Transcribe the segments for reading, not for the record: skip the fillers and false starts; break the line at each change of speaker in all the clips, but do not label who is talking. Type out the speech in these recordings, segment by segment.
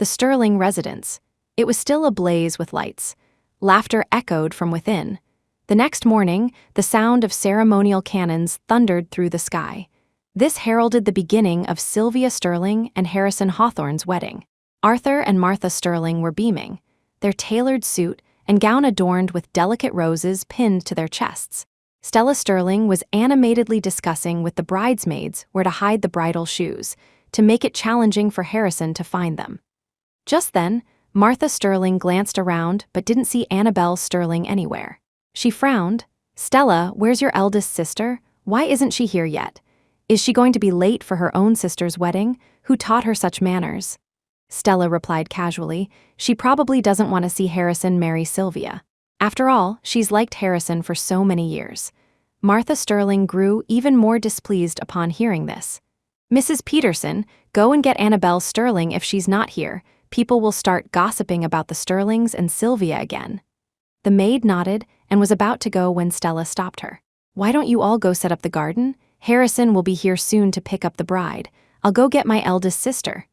the Sterling residence. It was still ablaze with lights. Laughter echoed from within. The next morning, the sound of ceremonial cannons thundered through the sky. This heralded the beginning of Sylvia Sterling and Harrison Hawthorne's wedding. Arthur and Martha Sterling were beaming, their tailored suit and gown adorned with delicate roses pinned to their chests. Stella Sterling was animatedly discussing with the bridesmaids where to hide the bridal shoes, to make it challenging for Harrison to find them. Just then, Martha Sterling glanced around but didn't see Annabelle Sterling anywhere. She frowned. "Stella, where's your eldest sister? Why isn't she here yet? Is she going to be late for her own sister's wedding? Who taught her such manners?" Stella replied casually, "She probably doesn't want to see Harrison marry Sylvia. After all, she's liked Harrison for so many years." Martha Sterling grew even more displeased upon hearing this. "Mrs. Peterson, go and get Annabelle Sterling if she's not here. People will start gossiping about the Sterlings and Sylvia again." The maid nodded and was about to go when Stella stopped her. "Why don't you all go set up the garden? Harrison will be here soon to pick up the bride. I'll go get my eldest sister."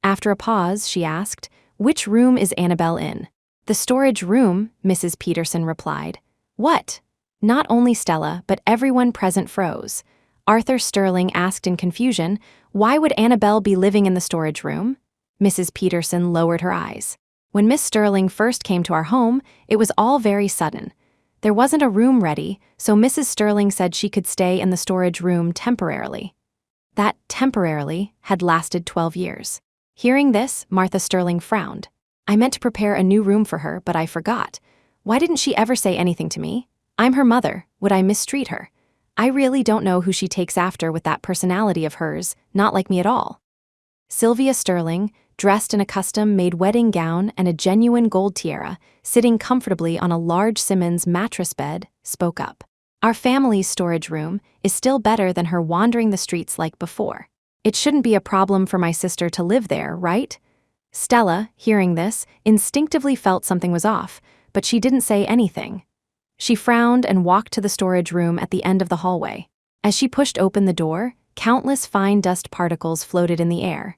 After a pause, she asked, "Which room is Annabelle in?" "The storage room," Mrs. Peterson replied. "What?" Not only Stella, but everyone present froze. Arthur Sterling asked in confusion, "Why would Annabelle be living in the storage room?" Mrs. Peterson lowered her eyes. "When Miss Sterling first came to our home, it was all very sudden. There wasn't a room ready, so Mrs. Sterling said she could stay in the storage room temporarily." That temporarily had lasted 12 years. Hearing this, Martha Sterling frowned. "I meant to prepare a new room for her, but I forgot. Why didn't she ever say anything to me? I'm her mother. Would I mistreat her? I really don't know who she takes after with that personality of hers, not like me at all." Sylvia Sterling, dressed in a custom-made wedding gown and a genuine gold tiara, sitting comfortably on a large Simmons mattress bed, spoke up. "Our family's storage room is still better than her wandering the streets like before. It shouldn't be a problem for my sister to live there, right?" Stella, hearing this, instinctively felt something was off, but she didn't say anything. She frowned and walked to the storage room at the end of the hallway. As she pushed open the door, countless fine dust particles floated in the air.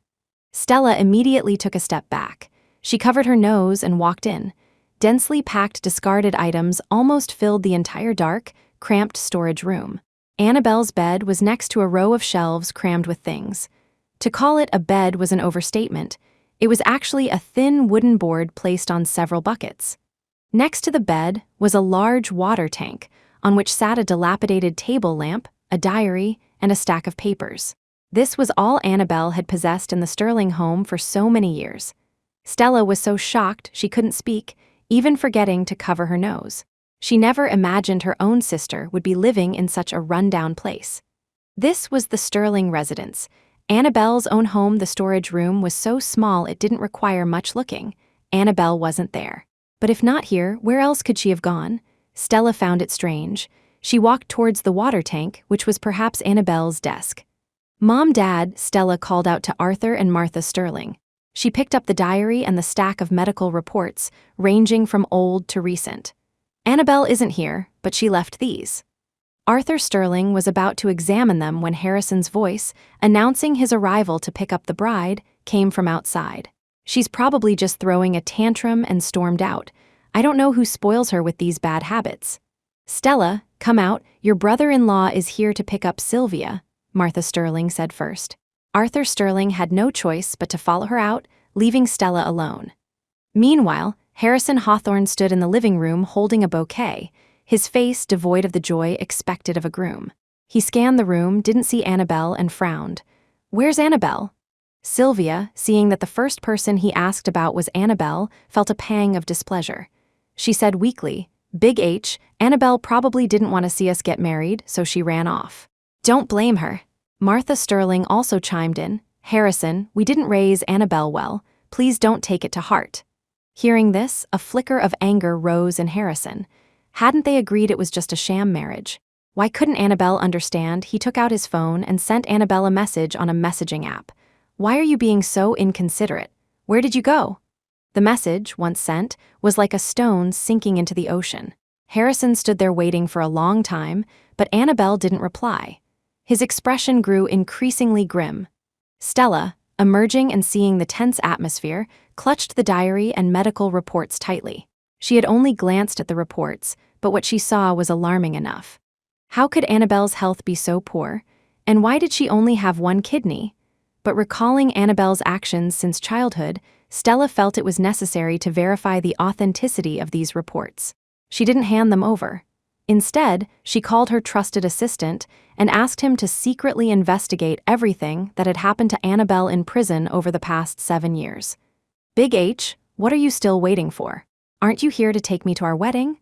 Stella immediately took a step back. She covered her nose and walked in. Densely packed discarded items almost filled the entire dark, cramped storage room. Annabelle's bed was next to a row of shelves crammed with things. To call it a bed was an overstatement. It was actually a thin wooden board placed on several buckets. Next to the bed was a large water tank, on which sat a dilapidated table lamp, a diary, and a stack of papers. This was all Annabelle had possessed in the Sterling home for so many years. Stella was so shocked she couldn't speak, even forgetting to cover her nose. She never imagined her own sister would be living in such a rundown place. This was the Sterling residence. Annabelle's own home. The storage room was so small it didn't require much looking. Annabelle wasn't there. But if not here, where else could she have gone? Stella found it strange. She walked towards the water tank, which was perhaps Annabelle's desk. "Mom, Dad," Stella called out to Arthur and Martha Sterling. She picked up the diary and the stack of medical reports, ranging from old to recent. "Annabelle isn't here, but she left these." Arthur Sterling was about to examine them when Harrison's voice, announcing his arrival to pick up the bride, came from outside. "She's probably just throwing a tantrum and stormed out. I don't know who spoils her with these bad habits." "Stella, come out. Your brother-in-law is here to pick up Sylvia," Martha Sterling said first. Arthur Sterling had no choice but to follow her out, leaving Stella alone. Meanwhile, Harrison Hawthorne stood in the living room holding a bouquet, his face devoid of the joy expected of a groom. He scanned the room, didn't see Annabelle, and frowned. "Where's Annabelle?" Sylvia, seeing that the first person he asked about was Annabelle, felt a pang of displeasure. She said weakly, "Big H, Annabelle probably didn't want to see us get married, so she ran off." "Don't blame her." Martha Sterling also chimed in, "Harrison, we didn't raise Annabelle well. Please don't take it to heart." Hearing this, a flicker of anger rose in Harrison. Hadn't they agreed it was just a sham marriage? Why couldn't Annabelle understand? He took out his phone and sent Annabelle a message on a messaging app. "Why are you being so inconsiderate? Where did you go?" The message, once sent, was like a stone sinking into the ocean. Harrison stood there waiting for a long time, but Annabelle didn't reply. His expression grew increasingly grim. Stella, emerging and seeing the tense atmosphere, clutched the diary and medical reports tightly. She had only glanced at the reports, but what she saw was alarming enough. How could Annabelle's health be so poor? And why did she only have one kidney? But recalling Annabelle's actions since childhood, Stella felt it was necessary to verify the authenticity of these reports. She didn't hand them over. Instead, she called her trusted assistant and asked him to secretly investigate everything that had happened to Annabelle in prison over the past 7 years. Big H, what are you still waiting for? Aren't you here to take me to our wedding?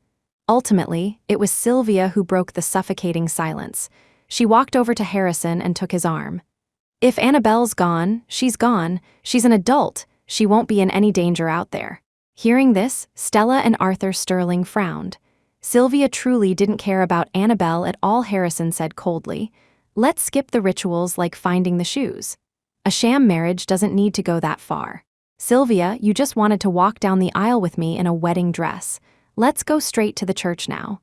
Ultimately, it was Sylvia who broke the suffocating silence. She walked over to Harrison and took his arm. If Annabelle's gone. She's an adult. She won't be in any danger out there. Hearing this, Stella and Arthur Sterling frowned. Sylvia truly didn't care about Annabelle at all, Harrison said coldly. Let's skip the rituals like finding the shoes. A sham marriage doesn't need to go that far. Sylvia, you just wanted to walk down the aisle with me in a wedding dress. Let's go straight to the church now.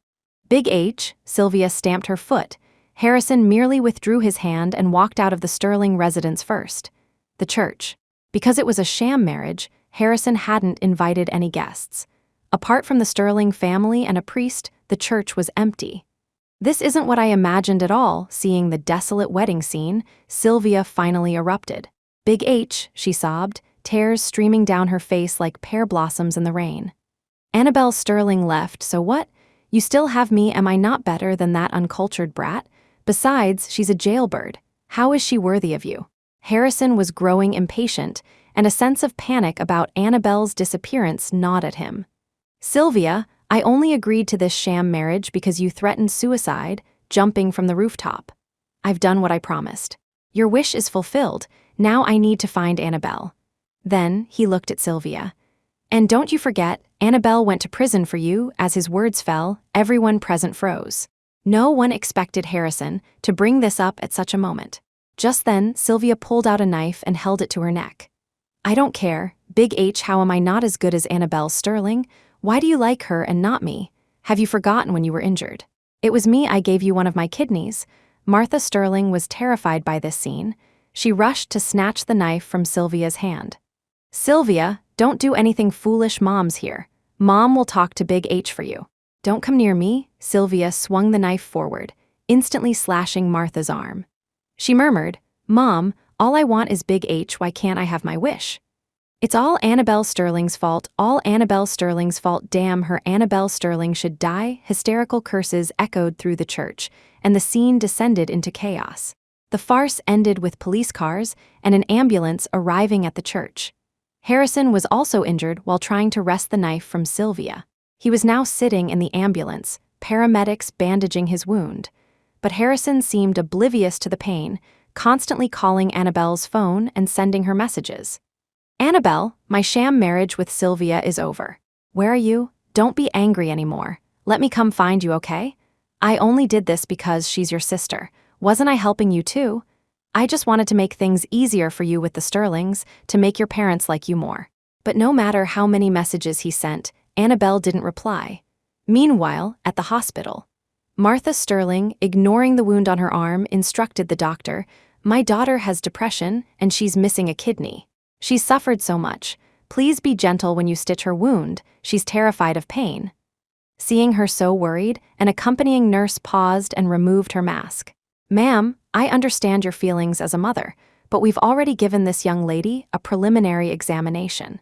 Big H, Sylvia stamped her foot. Harrison merely withdrew his hand and walked out of the Sterling residence first. The church. Because it was a sham marriage, Harrison hadn't invited any guests. Apart from the Sterling family and a priest, the church was empty. This isn't what I imagined at all. Seeing the desolate wedding scene, Sylvia finally erupted. Big H, she sobbed, tears streaming down her face like pear blossoms in the rain. Annabelle Sterling left, so what? You still have me, am I not better than that uncultured brat? Besides, she's a jailbird. How is she worthy of you? Harrison was growing impatient, and a sense of panic about Annabelle's disappearance gnawed at him. Sylvia, I only agreed to this sham marriage because you threatened suicide, jumping from the rooftop. I've done what I promised. Your wish is fulfilled. Now I need to find Annabelle. Then he looked at Sylvia. And don't you forget, Annabelle went to prison for you. As his words fell, everyone present froze. No one expected Harrison to bring this up at such a moment. Just then, Sylvia pulled out a knife and held it to her neck. I don't care, Big H, how am I not as good as Annabelle Sterling? Why do you like her and not me? Have you forgotten when you were injured? It was me, I gave you one of my kidneys. Martha Sterling was terrified by this scene. She rushed to snatch the knife from Sylvia's hand. Sylvia, don't do anything foolish, Mom's here. Mom will talk to Big H for you. Don't come near me. Sylvia swung the knife forward, instantly slashing Martha's arm. She murmured, Mom, all I want is Big H, why can't I have my wish? It's all Annabelle Sterling's fault, all Annabelle Sterling's fault, damn her, Annabelle Sterling should die. Hysterical curses echoed through the church, and the scene descended into chaos. The farce ended with police cars and an ambulance arriving at the church. Harrison was also injured while trying to wrest the knife from Sylvia. He was now sitting in the ambulance, paramedics bandaging his wound. But Harrison seemed oblivious to the pain, constantly calling Annabelle's phone and sending her messages. Annabelle, my sham marriage with Sylvia is over. Where are you? Don't be angry anymore. Let me come find you, okay? I only did this because she's your sister. Wasn't I helping you too? I just wanted to make things easier for you with the Sterlings, to make your parents like you more. But no matter how many messages he sent, Annabelle didn't reply. Meanwhile, at the hospital, Martha Sterling, ignoring the wound on her arm, instructed the doctor, my daughter has depression and she's missing a kidney. She's suffered so much. Please be gentle when you stitch her wound. She's terrified of pain. Seeing her so worried, an accompanying nurse paused and removed her mask. Ma'am, I understand your feelings as a mother, but we've already given this young lady a preliminary examination.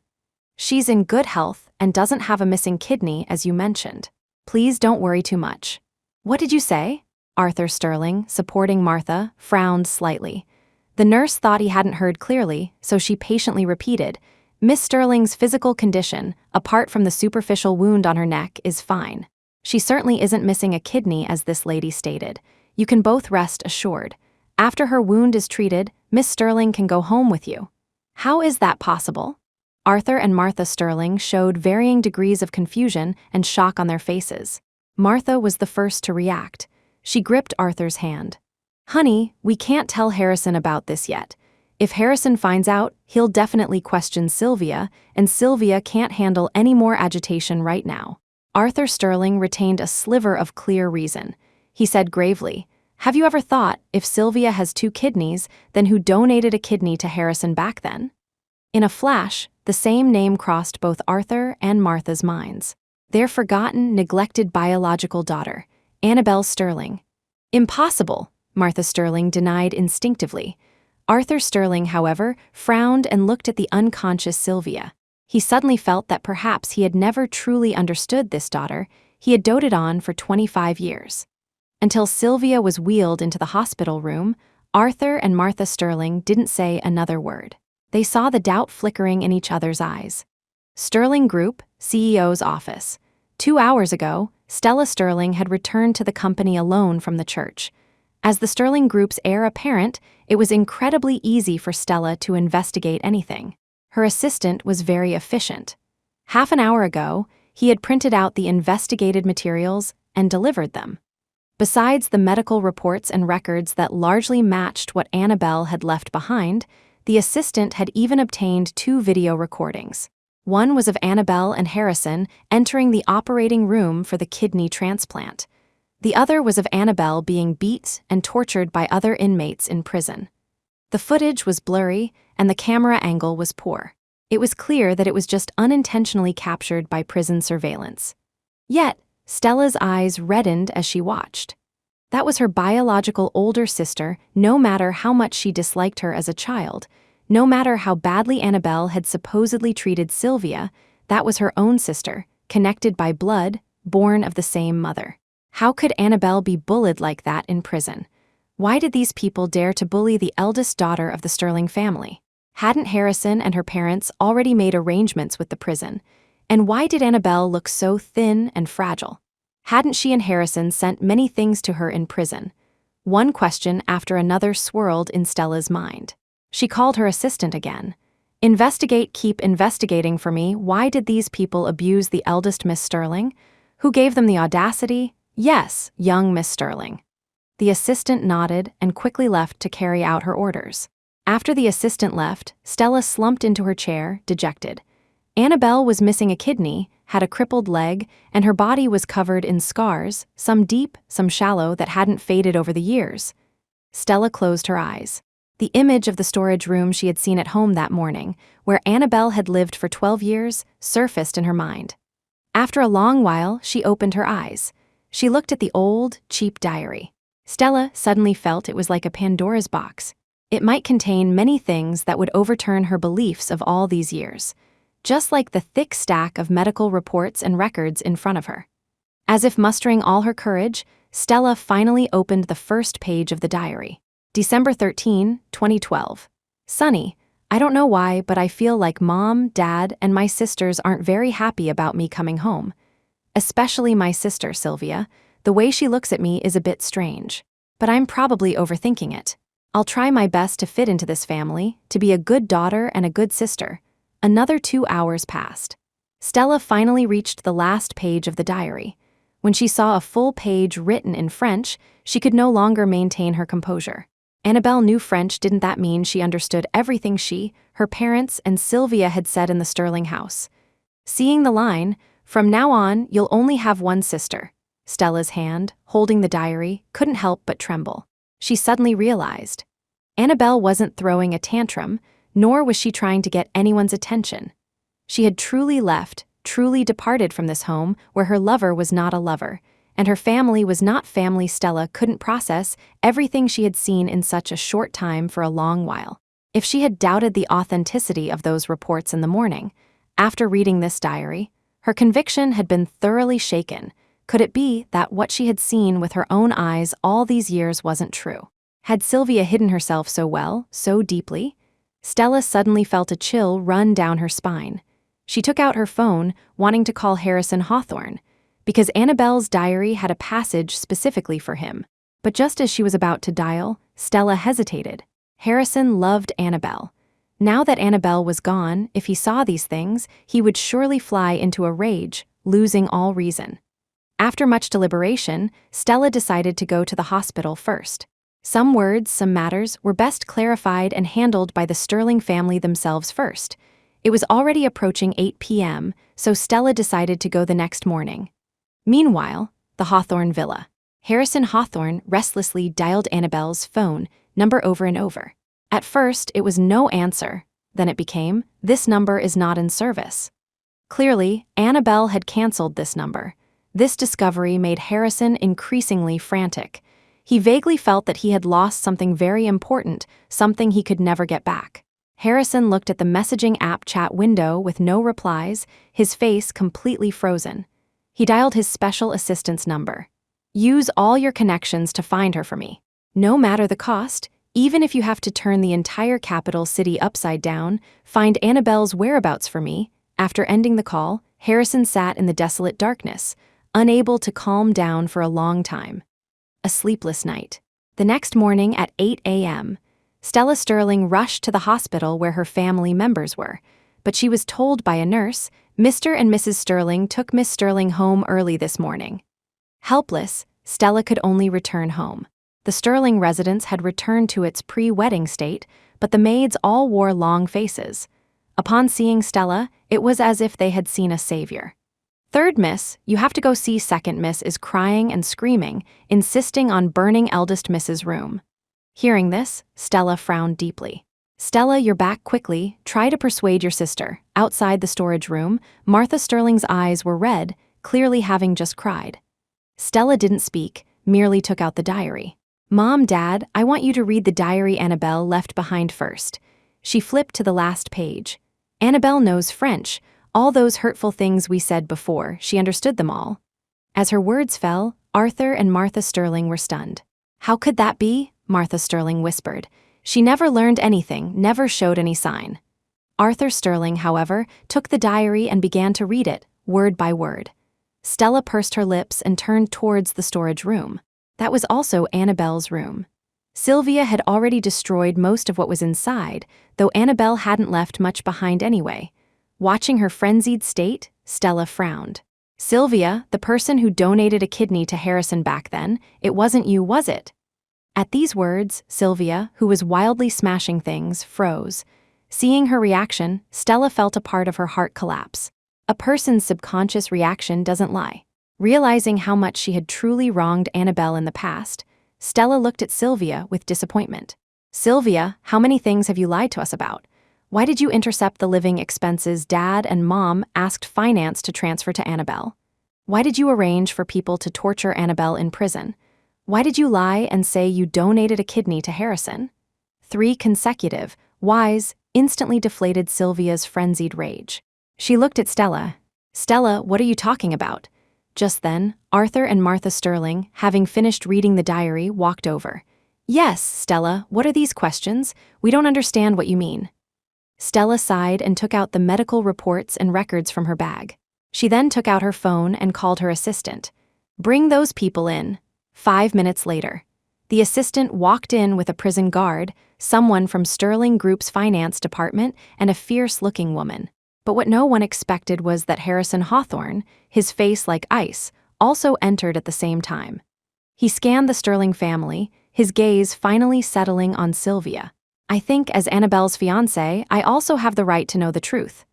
She's in good health and doesn't have a missing kidney as you mentioned. Please don't worry too much. What did you say? Arthur Sterling, supporting Martha, frowned slightly. The nurse thought he hadn't heard clearly, so she patiently repeated, Miss Sterling's physical condition, apart from the superficial wound on her neck, is fine. She certainly isn't missing a kidney, as this lady stated. You can both rest assured. After her wound is treated, Miss Sterling can go home with you. How is that possible? Arthur and Martha Sterling showed varying degrees of confusion and shock on their faces. Martha was the first to react. She gripped Arthur's hand. Honey, we can't tell Harrison about this yet. If Harrison finds out, he'll definitely question Sylvia, and Sylvia can't handle any more agitation right now. Arthur Sterling retained a sliver of clear reason. He said gravely, Have you ever thought, if Sylvia has 2 kidneys, then who donated a kidney to Harrison back then? In a flash, the same name crossed both Arthur and Martha's minds. Their forgotten, neglected biological daughter, Annabelle Sterling. Impossible, Martha Sterling denied instinctively. Arthur Sterling, however, frowned and looked at the unconscious Sylvia. He suddenly felt that perhaps he had never truly understood this daughter he had doted on for 25 years. Until Sylvia was wheeled into the hospital room, Arthur and Martha Sterling didn't say another word. They saw the doubt flickering in each other's eyes. Sterling Group, CEO's office. 2 hours ago, Stella Sterling had returned to the company alone from the church. As the Sterling Group's heir apparent, it was incredibly easy for Stella to investigate anything. Her assistant was very efficient. Half an hour ago, he had printed out the investigated materials and delivered them. Besides the medical reports and records that largely matched what Annabelle had left behind, the assistant had even obtained 2 video recordings. One was of Annabelle and Harrison entering the operating room for the kidney transplant. The other was of Annabelle being beat and tortured by other inmates in prison. The footage was blurry, and the camera angle was poor. It was clear that it was just unintentionally captured by prison surveillance. Yet, Stella's eyes reddened as she watched. That was her biological older sister, no matter how much she disliked her as a child. No matter how badly Annabelle had supposedly treated Sylvia, that was her own sister, connected by blood, born of the same mother. How could Annabelle be bullied like that in prison? Why did these people dare to bully the eldest daughter of the Sterling family? Hadn't Harrison and her parents already made arrangements with the prison? And why did Annabelle look so thin and fragile? Hadn't she and Harrison sent many things to her in prison? One question after another swirled in Stella's mind. She called her assistant again. Investigate, keep investigating for me. Why did these people abuse the eldest Miss Sterling? Who gave them the audacity? Yes, young Miss Sterling. The assistant nodded and quickly left to carry out her orders. After the assistant left, Stella slumped into her chair, dejected. Annabelle was missing a kidney, had a crippled leg, and her body was covered in scars, some deep, some shallow, that hadn't faded over the years. Stella closed her eyes. The image of the storage room she had seen at home that morning, where Annabelle had lived for 12 years, surfaced in her mind. After a long while, she opened her eyes. She looked at the old, cheap diary. Stella suddenly felt it was like a Pandora's box. It might contain many things that would overturn her beliefs of all these years, just like the thick stack of medical reports and records in front of her. As if mustering all her courage, Stella finally opened the first page of the diary. December 13, 2012. Sunny, I don't know why, but I feel like Mom, Dad, and my sisters aren't very happy about me coming home. Especially my sister, Sylvia. The way she looks at me is a bit strange. But I'm probably overthinking it. I'll try my best to fit into this family, to be a good daughter and a good sister. Another 2 hours passed. Stella finally reached the last page of the diary. When she saw a full page written in French, she could no longer maintain her composure. Annabelle knew French. Didn't that mean she understood everything she, her parents, and Sylvia had said in the Sterling house? Seeing the line, "From now on, you'll only have one sister," Stella's hand, holding the diary, couldn't help but tremble. She suddenly realized. Annabelle wasn't throwing a tantrum, nor was she trying to get anyone's attention. She had truly left, truly departed from this home where her lover was not a lover, and her family was not family. Stella couldn't process everything she had seen in such a short time for a long while. If she had doubted the authenticity of those reports in the morning, after reading this diary, her conviction had been thoroughly shaken. Could it be that what she had seen with her own eyes all these years wasn't true? Had Sylvia hidden herself so well, so deeply? Stella suddenly felt a chill run down her spine. She took out her phone, wanting to call Harrison Hawthorne, because Annabelle's diary had a passage specifically for him. But just as she was about to dial, Stella hesitated. Harrison loved Annabelle. Now that Annabelle was gone, if he saw these things, he would surely fly into a rage, losing all reason. After much deliberation, Stella decided to go to the hospital first. Some words, some matters, were best clarified and handled by the Sterling family themselves first. It was already approaching 8 p.m., so Stella decided to go the next morning. Meanwhile, the Hawthorne villa. Harrison Hawthorne restlessly dialed Annabelle's phone number over and over. At first, it was no answer. Then it became, "This number is not in service." Clearly, Annabelle had canceled this number. This discovery made Harrison increasingly frantic. He vaguely felt that he had lost something very important, something he could never get back. Harrison looked at the messaging app chat window with no replies, his face completely frozen. He dialed his special assistant's number. "Use all your connections to find her for me. No matter the cost, even if you have to turn the entire capital city upside down, find Annabelle's whereabouts for me." After ending the call, Harrison sat in the desolate darkness, unable to calm down for a long time. A sleepless night. The next morning at 8 a.m., Stella Sterling rushed to the hospital where her family members were, but she was told by a nurse, "Mr. and Mrs. Sterling took Miss Sterling home early this morning." Helpless, Stella could only return home. The Sterling residence had returned to its pre-wedding state, but the maids all wore long faces. Upon seeing Stella, it was as if they had seen a savior. "Third miss, you have to go see second miss," is crying and screaming, insisting on burning eldest miss's room. Hearing this, Stella frowned deeply. "Stella, you're back quickly. Try to persuade your sister." Outside the storage room, Martha Sterling's eyes were red, clearly having just cried. Stella didn't speak, merely took out the diary. "Mom, Dad, I want you to read the diary Annabelle left behind first." She flipped to the last page. "Annabelle knows French. All those hurtful things we said before, she understood them all." As her words fell, Arthur and Martha Sterling were stunned. "How could that be?" Martha Sterling whispered. "She never learned anything, never showed any sign." Arthur Sterling, however, took the diary and began to read it, word by word. Stella pursed her lips and turned towards the storage room. That was also Annabelle's room. Sylvia had already destroyed most of what was inside, though Annabelle hadn't left much behind anyway. Watching her frenzied state, Stella frowned. "Sylvia, the person who donated a kidney to Harrison back then, it wasn't you, was it?" At these words, Sylvia, who was wildly smashing things, froze. Seeing her reaction, Stella felt a part of her heart collapse. A person's subconscious reaction doesn't lie. Realizing how much she had truly wronged Annabelle in the past, Stella looked at Sylvia with disappointment. "Sylvia, how many things have you lied to us about? Why did you intercept the living expenses Dad and Mom asked finance to transfer to Annabelle? Why did you arrange for people to torture Annabelle in prison? Why did you lie and say you donated a kidney to Harrison?" 3 consecutive whys instantly deflated Sylvia's frenzied rage. She looked at Stella. "Stella, what are you talking about?" Just then, Arthur and Martha Sterling, having finished reading the diary, walked over. "Yes, Stella, what are these questions? We don't understand what you mean." Stella sighed and took out the medical reports and records from her bag. She then took out her phone and called her assistant. "Bring those people in." 5 minutes later, the assistant walked in with a prison guard, someone from Sterling Group's finance department, and a fierce-looking woman. But what no one expected was that Harrison Hawthorne, his face like ice, also entered at the same time. He scanned the Sterling family, his gaze finally settling on Sylvia. "I think, as Annabelle's fiancé, I also have the right to know the truth."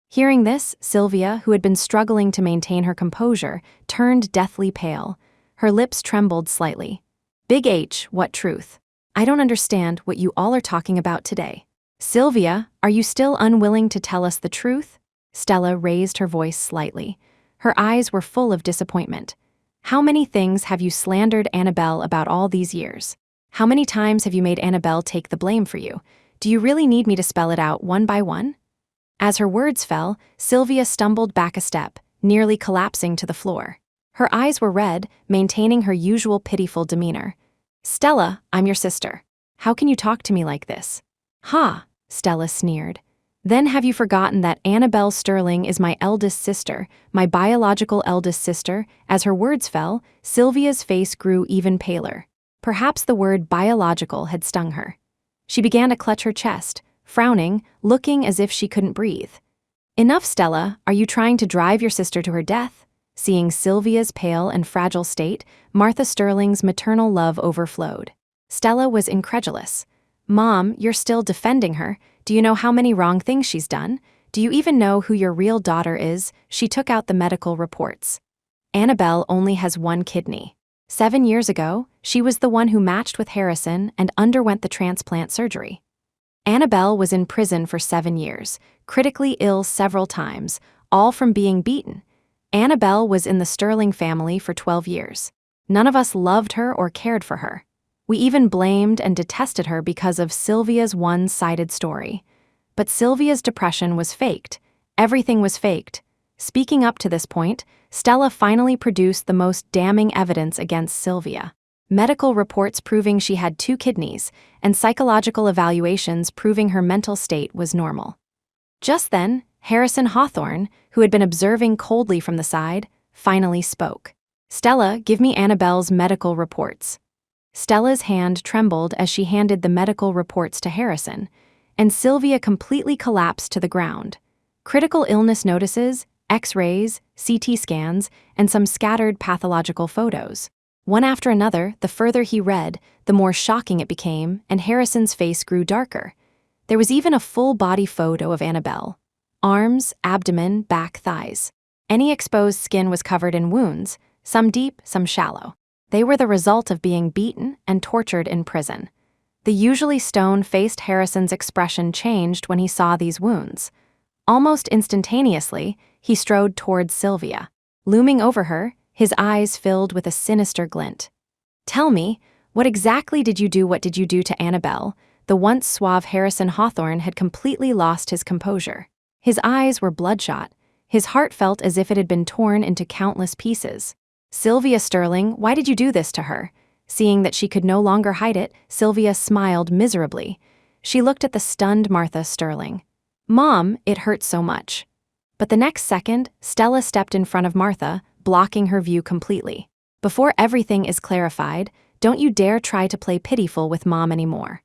Hearing this, Sylvia, who had been struggling to maintain her composure, turned deathly pale. Her lips trembled slightly. "Big H, what truth? I don't understand what you all are talking about today. Sylvia, are you still unwilling to tell us the truth?" Stella raised her voice slightly. Her eyes were full of disappointment. "How many things have you slandered Annabelle about all these years? How many times have you made Annabelle take the blame for you? Do you really need me to spell it out one by one?" As her words fell, Sylvia stumbled back a step, nearly collapsing to the floor. Her eyes were red, maintaining her usual pitiful demeanor. "Stella, I'm your sister. How can you talk to me like this?" "Ha," Stella sneered. "Then have you forgotten that Annabelle Sterling is my eldest sister, my biological eldest sister?" As her words fell, Sylvia's face grew even paler. Perhaps the word biological had stung her. She began to clutch her chest, frowning, looking as if she couldn't breathe. "Enough, Stella. Are you trying to drive your sister to her death?" Seeing Sylvia's pale and fragile state, Martha Sterling's maternal love overflowed. Stella was incredulous. "Mom, you're still defending her. Do you know how many wrong things she's done? Do you even know who your real daughter is?" She took out the medical reports. "Annabelle only has 1 kidney. 7 years ago, she was the one who matched with Harrison and underwent the transplant surgery. Annabelle was in prison for 7 years, critically ill several times, all from being beaten. Annabelle was in the Sterling family for 12 years. None of us loved her or cared for her. We even blamed and detested her because of Sylvia's one-sided story. But Sylvia's depression was faked. Everything was faked. Speaking up to this point, Stella finally produced the most damning evidence against Sylvia. Medical reports proving she had 2 kidneys, and psychological evaluations proving her mental state was normal. Just then, Harrison Hawthorne, who had been observing coldly from the side, finally spoke. "Stella, give me Annabelle's medical reports." Stella's hand trembled as she handed the medical reports to Harrison, and Sylvia completely collapsed to the ground. Critical illness notices, X-rays, CT scans, and some scattered pathological photos. One after another, the further he read, the more shocking it became, and Harrison's face grew darker. There was even a full-body photo of Annabelle. Arms, abdomen, back, thighs. Any exposed skin was covered in wounds, some deep, some shallow. They were the result of being beaten and tortured in prison. The usually stone-faced Harrison's expression changed when he saw these wounds. Almost instantaneously, he strode towards Sylvia. Looming over her, his eyes filled with a sinister glint. "Tell me, what exactly did you do? What did you do to Annabelle?" The once suave Harrison Hawthorne had completely lost his composure. His eyes were bloodshot. His heart felt as if it had been torn into countless pieces. "Sylvia Sterling, why did you do this to her?" Seeing that she could no longer hide it, Sylvia smiled miserably. She looked at the stunned Martha Sterling. "Mom, it hurts so much." But the next second, Stella stepped in front of Martha, blocking her view completely. "Before everything is clarified, don't you dare try to play pitiful with Mom anymore.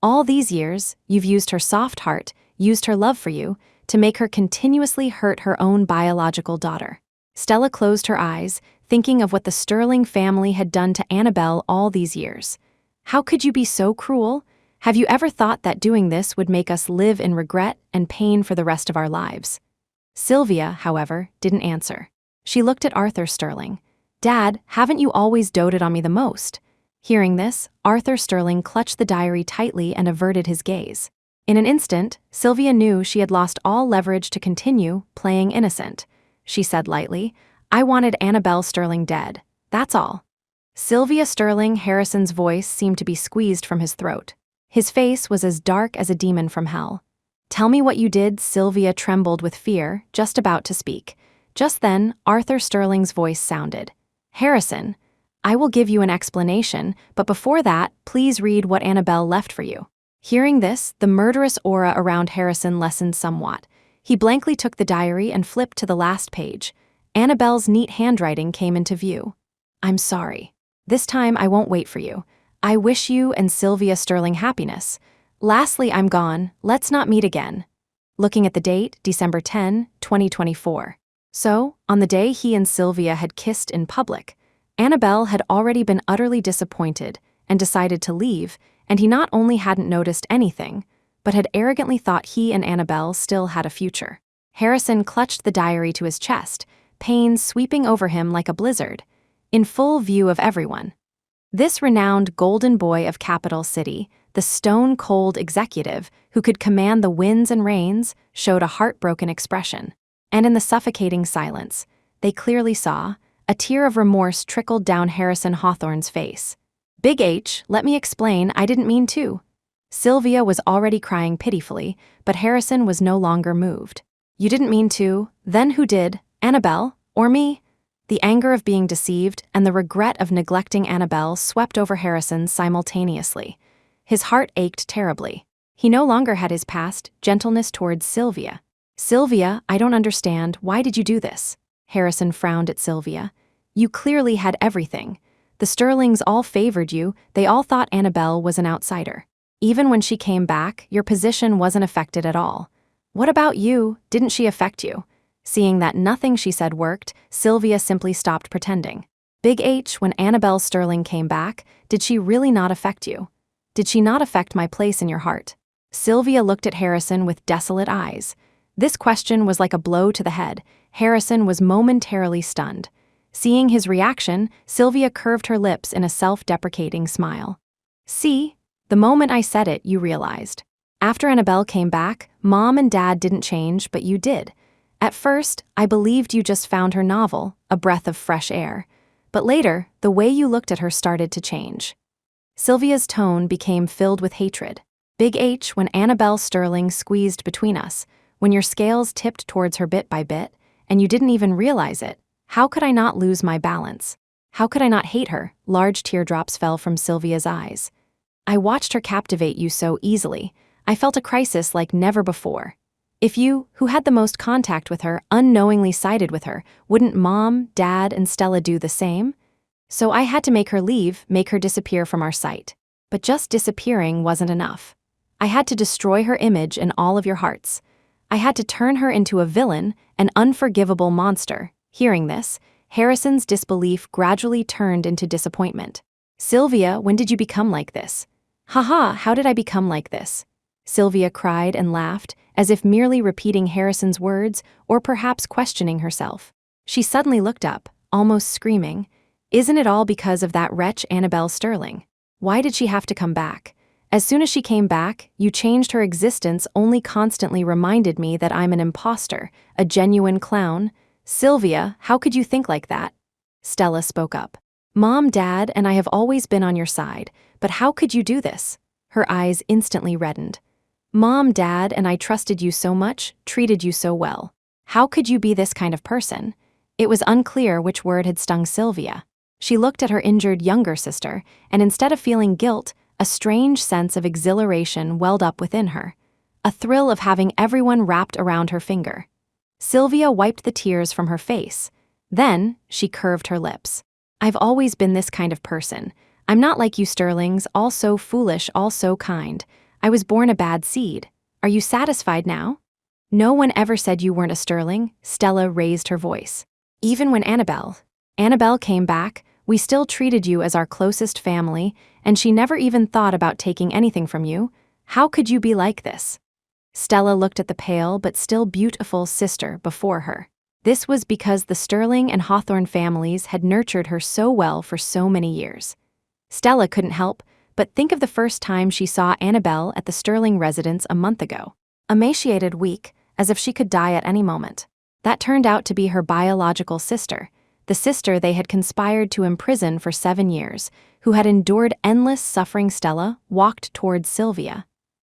All these years, you've used her soft heart, used her love for you, to make her continuously hurt her own biological daughter." Stella closed her eyes, thinking of what the Sterling family had done to Annabelle all these years. "How could you be so cruel? Have you ever thought that doing this would make us live in regret and pain for the rest of our lives?" Sylvia, however, didn't answer. She looked at Arthur Sterling. "Dad, haven't you always doted on me the most?" Hearing this, Arthur Sterling clutched the diary tightly and averted his gaze. In an instant, Sylvia knew she had lost all leverage to continue playing innocent. She said lightly, "I wanted Annabelle Sterling dead. That's all." Sylvia Sterling Harrison's voice seemed to be squeezed from his throat. His face was as dark as a demon from hell. "Tell me what you did." Sylvia trembled with fear, just about to speak. Just then, Arthur Sterling's voice sounded. "Harrison, I will give you an explanation, but before that, please read what Annabelle left for you." Hearing this, the murderous aura around Harrison lessened somewhat. He blankly took the diary and flipped to the last page. Annabelle's neat handwriting came into view. "I'm sorry. This time I won't wait for you. I wish you and Sylvia Sterling happiness. Lastly, I'm gone. Let's not meet again." Looking at the date, December 10, 2024. So, on the day he and Sylvia had kissed in public, Annabelle had already been utterly disappointed and decided to leave, and he not only hadn't noticed anything, but had arrogantly thought he and Annabelle still had a future. Harrison clutched the diary to his chest, pain sweeping over him like a blizzard, in full view of everyone. This renowned golden boy of Capital City, the stone-cold executive who could command the winds and rains, showed a heartbroken expression. And in the suffocating silence, they clearly saw, a tear of remorse trickled down Harrison Hawthorne's face. "Big H, let me explain, I didn't mean to." Sylvia was already crying pitifully, but Harrison was no longer moved. "You didn't mean to, then who did? Annabelle, or me?" The anger of being deceived and the regret of neglecting Annabelle swept over Harrison simultaneously. His heart ached terribly. He no longer had his past gentleness towards Sylvia. "Sylvia, I don't understand, why did you do this?" Harrison frowned at Sylvia. "You clearly had everything. The Sterlings all favored you, they all thought Annabelle was an outsider. Even when she came back, your position wasn't affected at all. What about you? Didn't she affect you?" Seeing that nothing she said worked, Sylvia simply stopped pretending. "Big H, when Annabelle Sterling came back, did she really not affect you? Did she not affect my place in your heart?" Sylvia looked at Harrison with desolate eyes. This question was like a blow to the head. Harrison was momentarily stunned. Seeing his reaction, Sylvia curved her lips in a self-deprecating smile. See? The moment I said it, you realized. After Annabelle came back, Mom and Dad didn't change, but you did. At first, I believed you just found her novel, a breath of fresh air. But later, the way you looked at her started to change. Sylvia's tone became filled with hatred. Big H, when Annabelle Sterling squeezed between us, when your scales tipped towards her bit by bit, and you didn't even realize it, how could I not lose my balance? How could I not hate her? Large teardrops fell from Sylvia's eyes. I watched her captivate you so easily. I felt a crisis like never before. If you, who had the most contact with her, unknowingly sided with her, wouldn't Mom, Dad, and Stella do the same? So I had to make her leave, make her disappear from our sight. But just disappearing wasn't enough. I had to destroy her image in all of your hearts. I had to turn her into a villain, an unforgivable monster. Hearing this, Harrison's disbelief gradually turned into disappointment. Sylvia, when did you become like this? Haha, how did I become like this? Sylvia cried and laughed, as if merely repeating Harrison's words or perhaps questioning herself. She suddenly looked up, almost screaming. Isn't it all because of that wretch Annabelle Sterling? Why did she have to come back? As soon as she came back, you changed her existence, only constantly reminded me that I'm an imposter, a genuine clown. Sylvia, how could you think like that? Stella spoke up. Mom, Dad, and I have always been on your side, but how could you do this? Her eyes instantly reddened. Mom, Dad, and I trusted you so much, treated you so well. How could you be this kind of person? It was unclear which word had stung Sylvia. She looked at her injured younger sister, and instead of feeling guilt, a strange sense of exhilaration welled up within her. A thrill of having everyone wrapped around her finger. Sylvia wiped the tears from her face. Then, she curved her lips. I've always been this kind of person. I'm not like you Sterlings, all so foolish, all so kind. I was born a bad seed. Are you satisfied now? No one ever said you weren't a Sterling, Stella raised her voice. Even when Annabelle came back, we still treated you as our closest family, and she never even thought about taking anything from you. How could you be like this? Stella looked at the pale but still beautiful sister before her. This was because the Sterling and Hawthorne families had nurtured her so well for so many years. Stella couldn't help but think of the first time she saw Annabelle at the Sterling residence a month ago. Emaciated, weak, as if she could die at any moment. That turned out to be her biological sister, the sister they had conspired to imprison for 7 years, who had endured endless suffering. Stella walked towards Sylvia.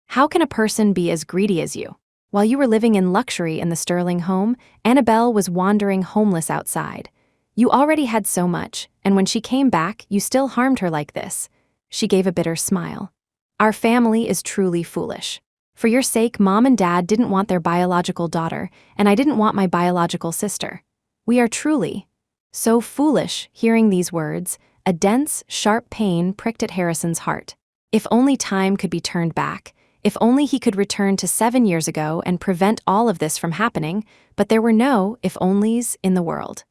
How can a person be as greedy as you? While you were living in luxury in the Sterling home, Annabelle was wandering homeless outside. You already had so much, and when she came back, you still harmed her like this. She gave a bitter smile. Our family is truly foolish. For your sake, Mom and Dad didn't want their biological daughter, and I didn't want my biological sister. We are truly so foolish. Hearing these words, a dense, sharp pain pricked at Harrison's heart. If only time could be turned back. If only he could return to 7 years ago and prevent all of this from happening, but there were no if-onlys in the world.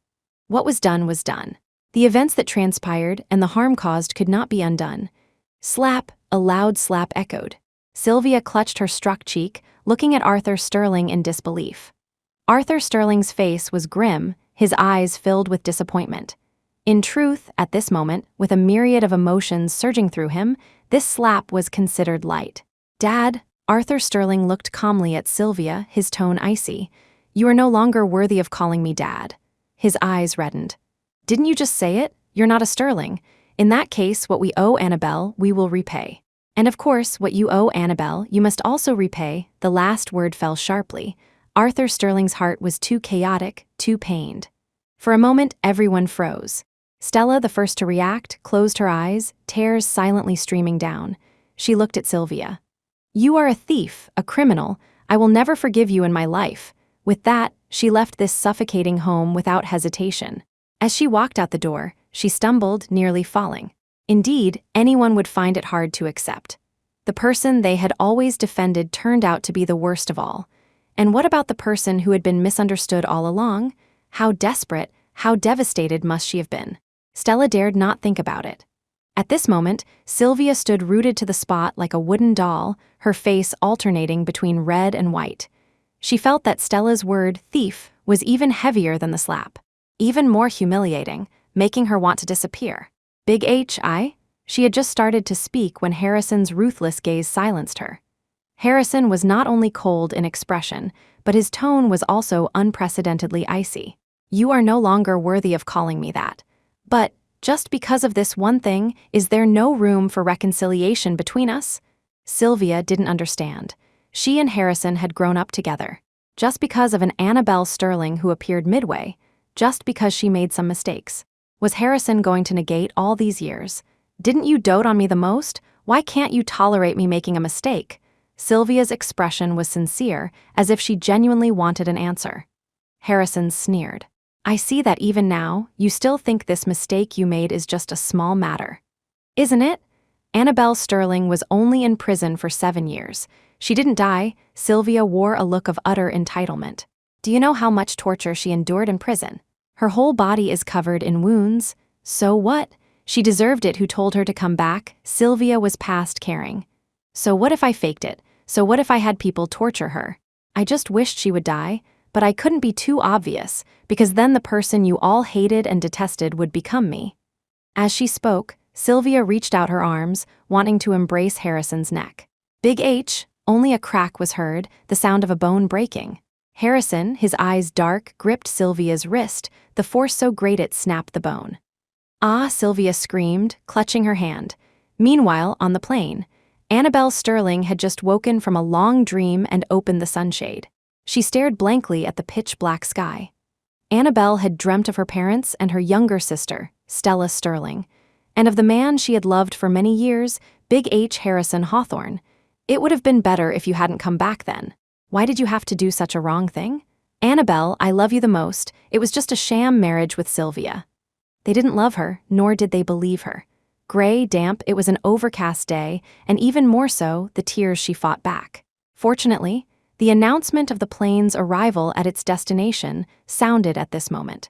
What was done was done. The events that transpired and the harm caused could not be undone. Slap, a loud slap echoed. Sylvia clutched her struck cheek, looking at Arthur Sterling in disbelief. Arthur Sterling's face was grim, his eyes filled with disappointment. In truth, at this moment, with a myriad of emotions surging through him, this slap was considered light. Dad, Arthur Sterling looked calmly at Sylvia, his tone icy. You are no longer worthy of calling me Dad. His eyes reddened. Didn't you just say it? You're not a Sterling. In that case, what we owe Annabelle, we will repay. And of course, what you owe Annabelle, you must also repay. The last word fell sharply. Arthur Sterling's heart was too chaotic, too pained. For a moment, everyone froze. Stella, the first to react, closed her eyes, tears silently streaming down. She looked at Sylvia. You are a thief, a criminal. I will never forgive you in my life. With that, she left this suffocating home without hesitation. As she walked out the door, she stumbled, nearly falling. Indeed, anyone would find it hard to accept. The person they had always defended turned out to be the worst of all. And what about the person who had been misunderstood all along? How desperate, how devastated must she have been? Stella dared not think about it. At this moment, Sylvia stood rooted to the spot like a wooden doll, her face alternating between red and white. She felt that Stella's word, thief, was even heavier than the slap. Even more humiliating, making her want to disappear. Big H.I.? She had just started to speak when Harrison's ruthless gaze silenced her. Harrison was not only cold in expression, but his tone was also unprecedentedly icy. You are no longer worthy of calling me that. But, just because of this one thing, is there no room for reconciliation between us? Sylvia didn't understand. She and Harrison had grown up together. Just because of an Annabelle Sterling who appeared midway, just because she made some mistakes. Was Harrison going to negate all these years? Didn't you dote on me the most? Why can't you tolerate me making a mistake? Sylvia's expression was sincere, as if she genuinely wanted an answer. Harrison sneered. I see that even now, you still think this mistake you made is just a small matter. Isn't it? Annabelle Sterling was only in prison for 7 years. She didn't die. Sylvia wore a look of utter entitlement. Do you know how much torture she endured in prison? Her whole body is covered in wounds. So what? She deserved it. Who told her to come back? Sylvia was past caring. So what if I faked it? So what if I had people torture her? I just wished she would die, but I couldn't be too obvious, because then the person you all hated and detested would become me. As she spoke, Sylvia reached out her arms, wanting to embrace Harrison's neck. Big H, only a crack was heard, the sound of a bone breaking. Harrison, his eyes dark, gripped Sylvia's wrist, the force so great it snapped the bone. Ah, Sylvia screamed, clutching her hand. Meanwhile, on the plane, Annabelle Sterling had just woken from a long dream and opened the sunshade. She stared blankly at the pitch-black sky. Annabelle had dreamt of her parents and her younger sister, Stella Sterling, and of the man she had loved for many years, Big H. Harrison Hawthorne. It would have been better if you hadn't come back then. Why did you have to do such a wrong thing? Annabelle, I love you the most. It was just a sham marriage with Sylvia. They didn't love her, nor did they believe her. Gray, damp, it was an overcast day, and even more so, the tears she fought back. Fortunately, the announcement of the plane's arrival at its destination sounded at this moment.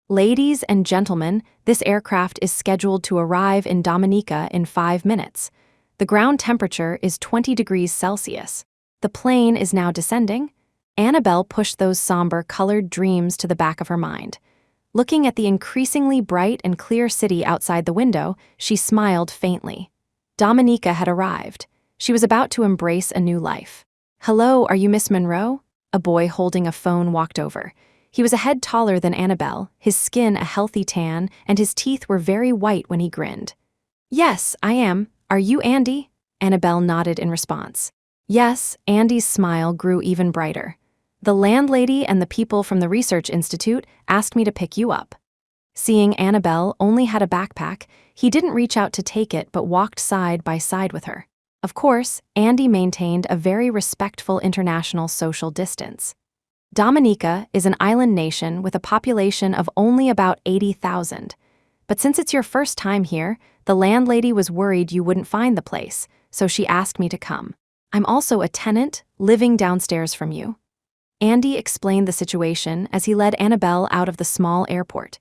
Ladies and gentlemen, this aircraft is scheduled to arrive in Dominica in 5 minutes. The ground temperature is 20 degrees Celsius. The plane is now descending. Annabelle pushed those somber-colored dreams to the back of her mind. Looking at the increasingly bright and clear city outside the window, she smiled faintly. Dominica had arrived. She was about to embrace a new life. Hello, are you Miss Monroe? A boy holding a phone walked over. He was a head taller than Annabelle, his skin a healthy tan, and his teeth were very white when he grinned. Yes, I am. Are you Andy? Annabelle nodded in response. Yes, Andy's smile grew even brighter. The landlady and the people from the research institute asked me to pick you up. Seeing Annabelle only had a backpack, he didn't reach out to take it but walked side by side with her. Of course, Andy maintained a very respectful international social distance. Dominica is an island nation with a population of only about 80,000. But since it's your first time here, the landlady was worried you wouldn't find the place, so she asked me to come. I'm also a tenant, living downstairs from you. Andy explained the situation as he led Annabelle out of the small airport.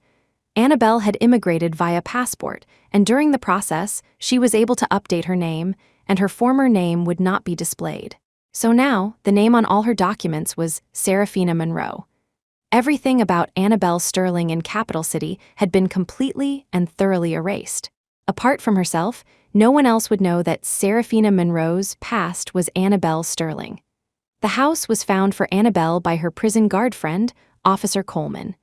Annabelle had immigrated via passport, and during the process, she was able to update her name, and her former name would not be displayed. So now, the name on all her documents was Seraphina Monroe. Everything about Annabelle Sterling in Capital City had been completely and thoroughly erased. Apart from herself, no one else would know that Seraphina Monroe's past was Annabelle Sterling. The house was found for Annabelle by her prison guard friend, Officer Coleman.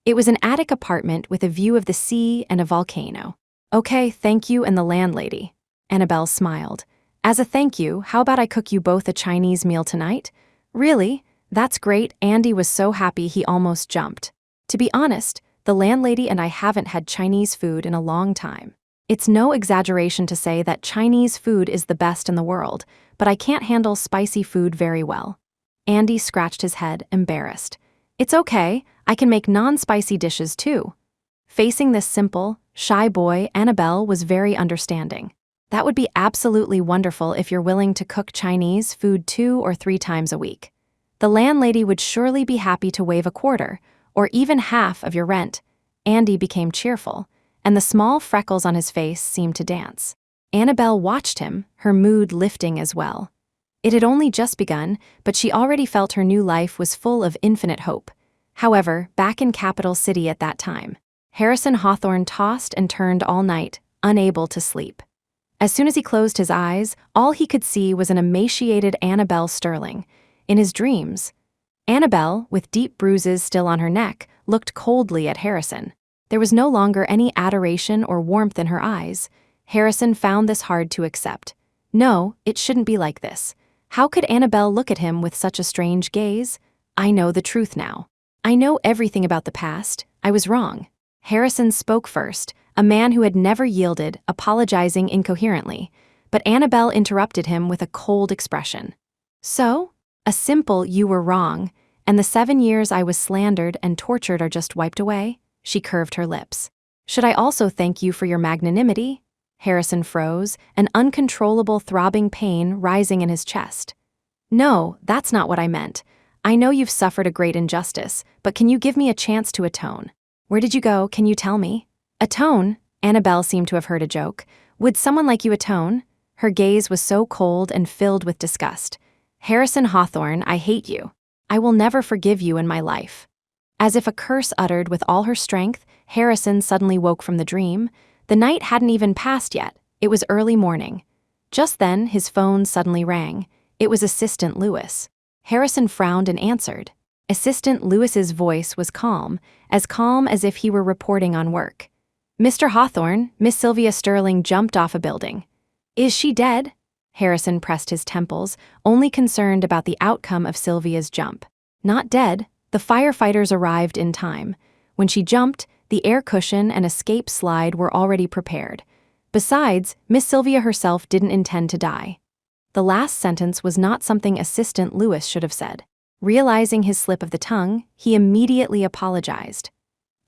It was an attic apartment with a view of the sea and a volcano. Okay, thank you and the landlady. Annabelle smiled. As a thank you, how about I cook you both a Chinese meal tonight? Really? That's great. Andy was so happy he almost jumped. To be honest, the landlady and I haven't had Chinese food in a long time. It's no exaggeration to say that Chinese food is the best in the world, but I can't handle spicy food very well. Andy scratched his head, embarrassed. It's okay, I can make non-spicy dishes too. Facing this simple, shy boy, Annabelle was very understanding. That would be absolutely wonderful if you're willing to cook Chinese food 2 or 3 times a week. The landlady would surely be happy to waive a quarter, or even half of your rent. Andy became cheerful, and the small freckles on his face seemed to dance. Annabelle watched him, her mood lifting as well. It had only just begun, but she already felt her new life was full of infinite hope. However, back in Capital City at that time, Harrison Hawthorne tossed and turned all night, unable to sleep. As soon as he closed his eyes, all he could see was an emaciated Annabelle Sterling. In his dreams, Annabelle, with deep bruises still on her neck, looked coldly at Harrison. There was no longer any adoration or warmth in her eyes. Harrison found this hard to accept. No, it shouldn't be like this. How could Annabelle look at him with such a strange gaze? I know the truth now. I know everything about the past. I was wrong. Harrison spoke first, a man who had never yielded, apologizing incoherently. But Annabelle interrupted him with a cold expression. So? A simple "you were wrong, and the 7 years I was slandered and tortured are just wiped away?" She curved her lips. Should I also thank you for your magnanimity? Harrison froze, an uncontrollable throbbing pain rising in his chest. No, that's not what I meant. I know you've suffered a great injustice, but can you give me a chance to atone? Where did you go? Can you tell me? Atone? Annabelle seemed to have heard a joke. Would someone like you atone? Her gaze was so cold and filled with disgust. Harrison Hawthorne, I hate you. I will never forgive you in my life. As if a curse uttered with all her strength, Harrison suddenly woke from the dream. The night hadn't even passed yet. It was early morning. Just then, his phone suddenly rang. It was Assistant Lewis. Harrison frowned and answered. Assistant Lewis's voice was calm as if he were reporting on work. Mr. Hawthorne, Miss Sylvia Sterling jumped off a building. Is she dead? Harrison pressed his temples, only concerned about the outcome of Sylvia's jump. Not dead. The firefighters arrived in time. When she jumped, the air cushion and escape slide were already prepared. Besides, Miss Sylvia herself didn't intend to die. The last sentence was not something Assistant Lewis should have said. Realizing his slip of the tongue, he immediately apologized.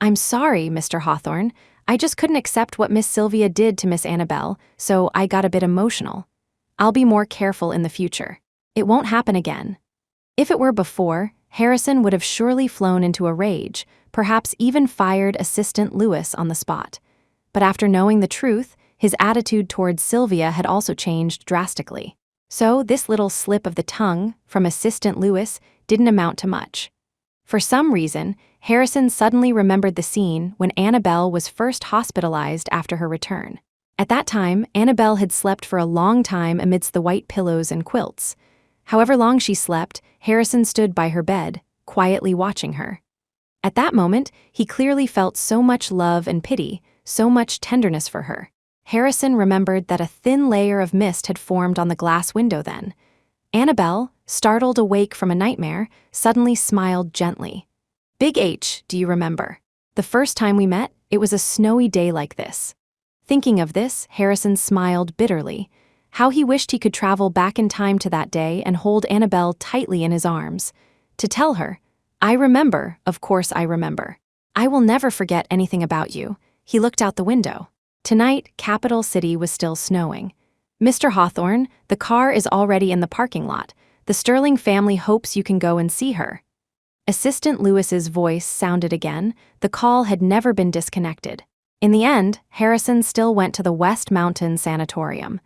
I'm sorry, Mr. Hawthorne. I just couldn't accept what Miss Sylvia did to Miss Annabelle, so I got a bit emotional. I'll be more careful in the future. It won't happen again. If it were before, Harrison would have surely flown into a rage, perhaps even fired Assistant Lewis on the spot. But after knowing the truth, his attitude towards Sylvia had also changed drastically. So this little slip of the tongue from Assistant Lewis didn't amount to much. For some reason, Harrison suddenly remembered the scene when Annabelle was first hospitalized after her return. At that time, Annabelle had slept for a long time amidst the white pillows and quilts. However long she slept, Harrison stood by her bed, quietly watching her. At that moment, he clearly felt so much love and pity, so much tenderness for her. Harrison remembered that a thin layer of mist had formed on the glass window then. Annabelle, startled awake from a nightmare, suddenly smiled gently. Big H, do you remember? The first time we met, it was a snowy day like this. Thinking of this, Harrison smiled bitterly. How he wished he could travel back in time to that day and hold Annabelle tightly in his arms. To tell her, I remember, of course I remember. I will never forget anything about you. He looked out the window. Tonight, Capital City was still snowing. Mr. Hawthorne, the car is already in the parking lot. The Sterling family hopes you can go and see her. Assistant Lewis's voice sounded again. The call had never been disconnected. In the end, Harrison still went to the West Mountain Sanatorium.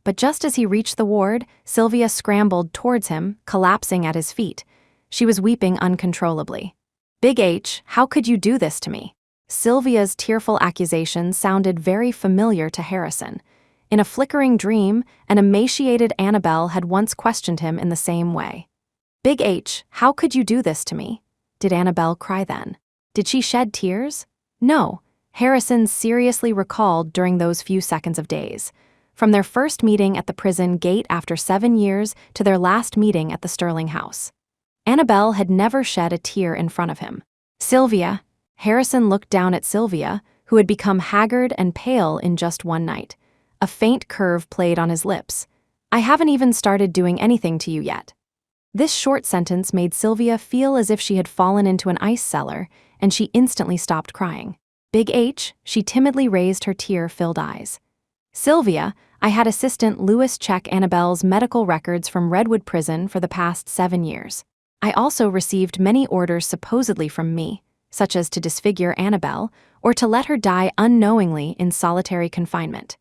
But just as he reached the ward, Sylvia scrambled towards him, collapsing at his feet. She was weeping uncontrollably. Big H, how could you do this to me? Sylvia's tearful accusation sounded very familiar to Harrison. In a flickering dream, an emaciated Annabelle had once questioned him in the same way. Big H, how could you do this to me? Did Annabelle cry then? Did she shed tears? No. Harrison seriously recalled during those few seconds of days. From their first meeting at the prison gate after 7 years to their last meeting at the Sterling house. Annabelle had never shed a tear in front of him. Sylvia. Harrison looked down at Sylvia, who had become haggard and pale in just one night. A faint curve played on his lips. I haven't even started doing anything to you yet. This short sentence made Sylvia feel as if she had fallen into an ice cellar, and she instantly stopped crying. Big H, she timidly raised her tear-filled eyes. Sylvia, I had Assistant Lewis check Annabelle's medical records from Redwood Prison for the past 7 years. I also received many orders supposedly from me, such as to disfigure Annabelle or to let her die unknowingly in solitary confinement.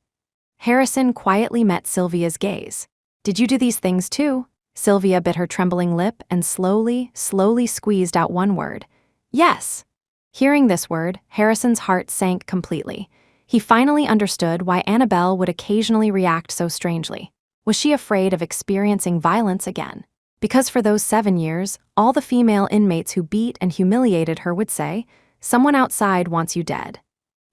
Harrison quietly met Sylvia's gaze. Did you do these things too? Sylvia bit her trembling lip and slowly squeezed out one word. Yes. Hearing this word, Harrison's heart sank completely. He finally understood why Annabelle would occasionally react so strangely. Was she afraid of experiencing violence again? Because for those 7 years, all the female inmates who beat and humiliated her would say, "Someone outside wants you dead."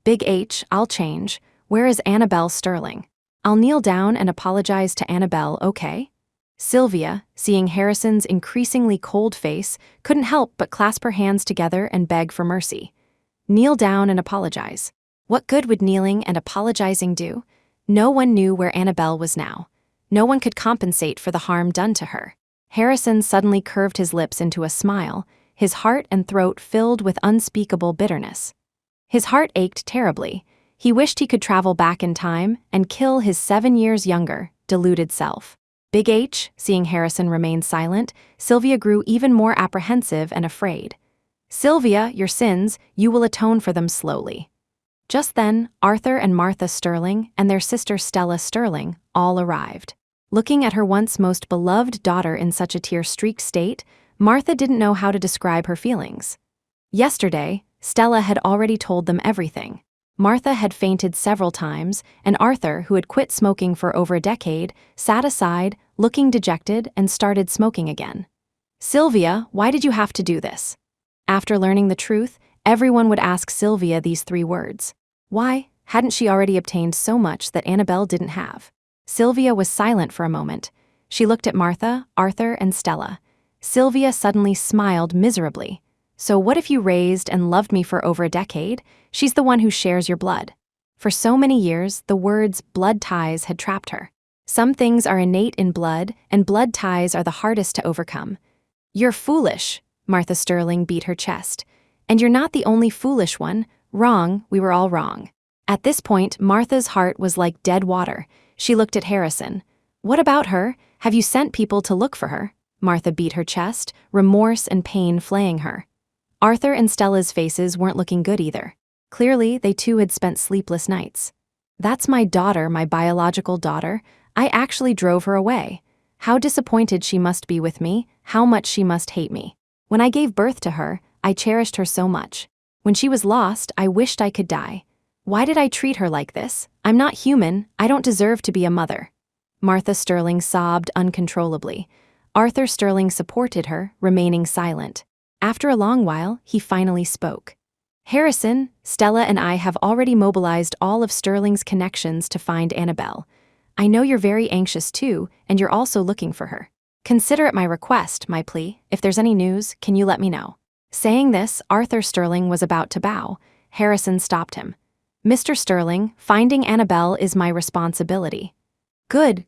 Big H, I'll change. Where is Annabelle Sterling? I'll kneel down and apologize to Annabelle, okay? Sylvia, seeing Harrison's increasingly cold face, couldn't help but clasp her hands together and beg for mercy. Kneel down and apologize. What good would kneeling and apologizing do? No one knew where Annabelle was now. No one could compensate for the harm done to her. Harrison suddenly curved his lips into a smile, his heart and throat filled with unspeakable bitterness. His heart ached terribly. He wished he could travel back in time and kill his 7 years younger, deluded self. Big H, seeing Harrison remain silent, Sylvia grew even more apprehensive and afraid. Sylvia, your sins, you will atone for them slowly. Just then, Arthur and Martha Sterling and their sister Stella Sterling all arrived. Looking at her once most beloved daughter in such a tear-streaked state, Martha didn't know how to describe her feelings. Yesterday, Stella had already told them everything. Martha had fainted several times, and Arthur, who had quit smoking for over a decade, sat aside, looking dejected, and started smoking again. Sylvia, why did you have to do this? After learning the truth, everyone would ask Sylvia these 3 words. Why? Hadn't she already obtained so much that Annabelle didn't have? Sylvia was silent for a moment. She looked at Martha, Arthur, and Stella. Sylvia suddenly smiled miserably. So what if you raised and loved me for over a decade? She's the one who shares your blood. For so many years, the words blood ties had trapped her. Some things are innate in blood, and blood ties are the hardest to overcome. You're foolish, Martha Sterling beat her chest. And you're not the only foolish one. Wrong, we were all wrong. At this point, Martha's heart was like dead water. She looked at Harrison. What about her? Have you sent people to look for her? Martha beat her chest, remorse and pain flaying her. Arthur and Stella's faces weren't looking good either. Clearly, they too had spent sleepless nights. That's my daughter, my biological daughter. I actually drove her away. How disappointed she must be with me, how much she must hate me. When I gave birth to her, I cherished her so much. When she was lost, I wished I could die. Why did I treat her like this? I'm not human. I don't deserve to be a mother. Martha Sterling sobbed uncontrollably. Arthur Sterling supported her, remaining silent. After a long while, he finally spoke. Harrison, Stella and I have already mobilized all of Sterling's connections to find Annabelle. I know you're very anxious too, and you're also looking for her. Consider it my request, my plea. If there's any news, can you let me know? Saying this, Arthur Sterling was about to bow. Harrison stopped him. Mr. Sterling, finding Annabelle is my responsibility. Good,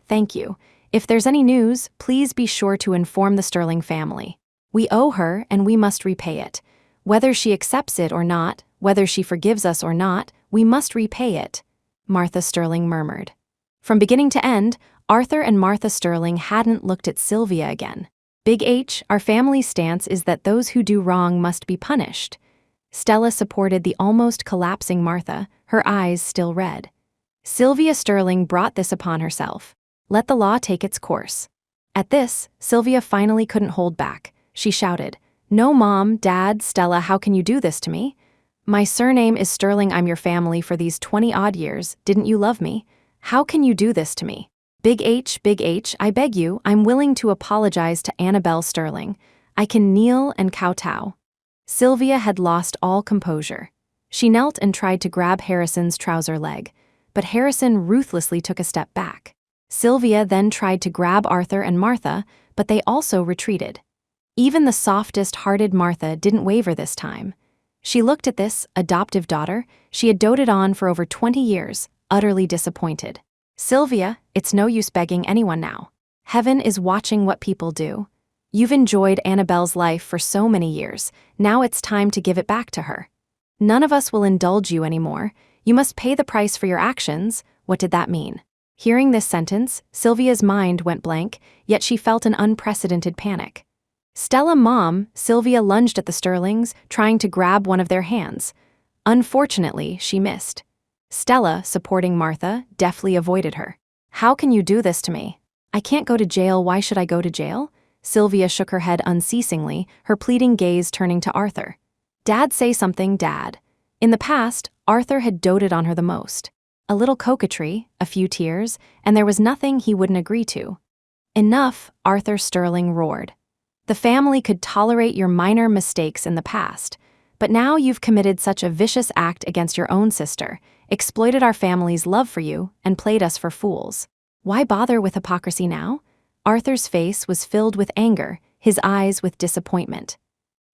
thank you. If there's any news, please be sure to inform the Sterling family. We owe her, and we must repay it. Whether she accepts it or not, whether she forgives us or not, we must repay it, Martha Sterling murmured. From beginning to end, Arthur and Martha Sterling hadn't looked at Sylvia again. Big H, our family's stance is that those who do wrong must be punished. Stella supported the almost collapsing Martha, her eyes still red. Sylvia Sterling brought this upon herself. Let the law take its course. At this, Sylvia finally couldn't hold back. She shouted, No, Mom, Dad, Stella, how can you do this to me? My surname is Sterling. I'm your family for these 20-odd years. Didn't you love me? How can you do this to me? Big H, I beg you, I'm willing to apologize to Annabelle Sterling. I can kneel and kowtow. Sylvia had lost all composure. She knelt and tried to grab Harrison's trouser leg, but Harrison ruthlessly took a step back. Sylvia then tried to grab Arthur and Martha, but they also retreated. Even the softest-hearted Martha didn't waver this time. She looked at this adoptive daughter she had doted on for over 20 years, utterly disappointed. Sylvia, it's no use begging anyone now. Heaven is watching what people do. You've enjoyed Annabelle's life for so many years. Now it's time to give it back to her. None of us will indulge you anymore. You must pay the price for your actions. What did that mean? Hearing this sentence, Sylvia's mind went blank, yet she felt an unprecedented panic. Stella, Mom, Sylvia lunged at the Sterlings, trying to grab one of their hands. Unfortunately, she missed. Stella, supporting Martha, deftly avoided her. How can you do this to me? I can't go to jail. Why should I go to jail? Sylvia shook her head unceasingly, her pleading gaze turning to Arthur. Dad, say something, Dad. In the past, Arthur had doted on her the most. A little coquetry, a few tears, and there was nothing he wouldn't agree to. Enough, Arthur Sterling roared. The family could tolerate your minor mistakes in the past, but now you've committed such a vicious act against your own sister, exploited our family's love for you, and played us for fools. Why bother with hypocrisy now? Arthur's face was filled with anger, his eyes with disappointment.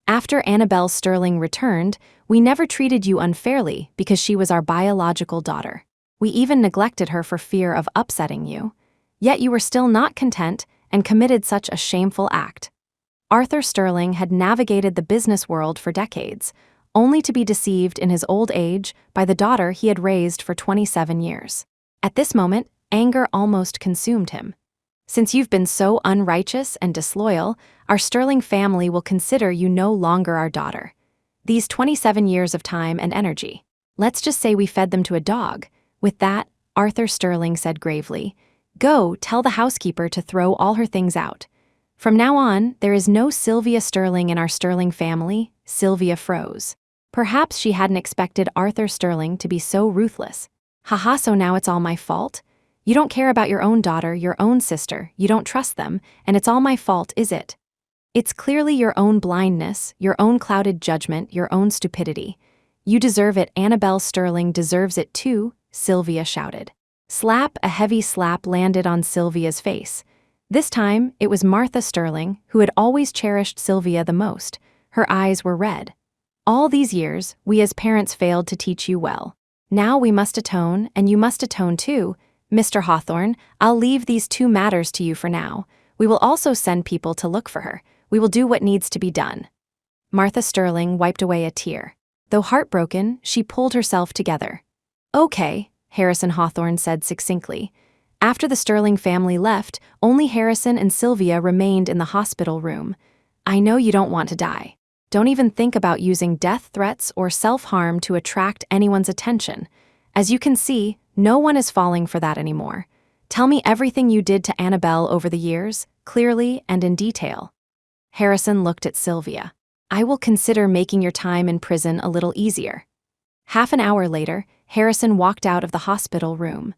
After Annabelle Sterling returned, we never treated you unfairly because she was our biological daughter. We even neglected her for fear of upsetting you. Yet you were still not content and committed such a shameful act. Arthur Sterling had navigated the business world for decades, only to be deceived in his old age by the daughter he had raised for 27 years. At this moment, anger almost consumed him. Since you've been so unrighteous and disloyal, our Sterling family will consider you no longer our daughter. These 27 years of time and energy, let's just say we fed them to a dog. With that, Arthur Sterling said gravely, "Go, tell the housekeeper to throw all her things out. From now on, there is no Sylvia Sterling in our Sterling family." Sylvia froze. Perhaps she hadn't expected Arthur Sterling to be so ruthless. Haha, so now it's all my fault? You don't care about your own daughter, your own sister, you don't trust them, and it's all my fault, is it? It's clearly your own blindness, your own clouded judgment, your own stupidity. You deserve it. Annabelle Sterling deserves it too, Sylvia shouted. Slap, a heavy slap landed on Sylvia's face. This time, it was Martha Sterling, who had always cherished Sylvia the most. Her eyes were red. All these years, we as parents failed to teach you well. Now we must atone, and you must atone too. Mr. Hawthorne, I'll leave these two matters to you for now. We will also send people to look for her. We will do what needs to be done. Martha Sterling wiped away a tear. Though heartbroken, she pulled herself together. Okay, Harrison Hawthorne said succinctly. After the Sterling family left, only Harrison and Sylvia remained in the hospital room. I know you don't want to die. Don't even think about using death threats or self-harm to attract anyone's attention. As you can see, no one is falling for that anymore. Tell me everything you did to Annabelle over the years, clearly and in detail. Harrison looked at Sylvia. I will consider making your time in prison a little easier. Half an hour later, Harrison walked out of the hospital room.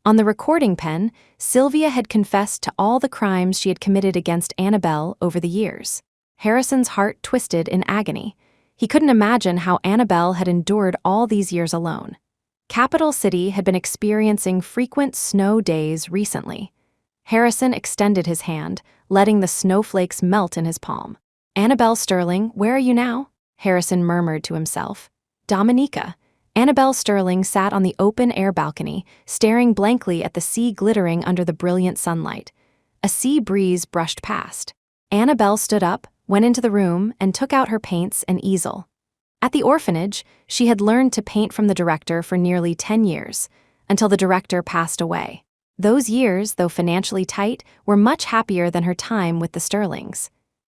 On the recording pen, Sylvia had confessed to all the crimes she had committed against Annabelle over the years. Harrison's heart twisted in agony. He couldn't imagine how Annabelle had endured all these years alone. Capital City had been experiencing frequent snow days recently. Harrison extended his hand, letting the snowflakes melt in his palm. Annabelle Sterling, where are you now? Harrison murmured to himself. Dominica. Annabelle Sterling sat on the open-air balcony, staring blankly at the sea glittering under the brilliant sunlight. A sea breeze brushed past. Annabelle stood up, went into the room, and took out her paints and easel. At the orphanage, she had learned to paint from the director for nearly 10 years, until the director passed away. Those years, though financially tight, were much happier than her time with the Sterlings.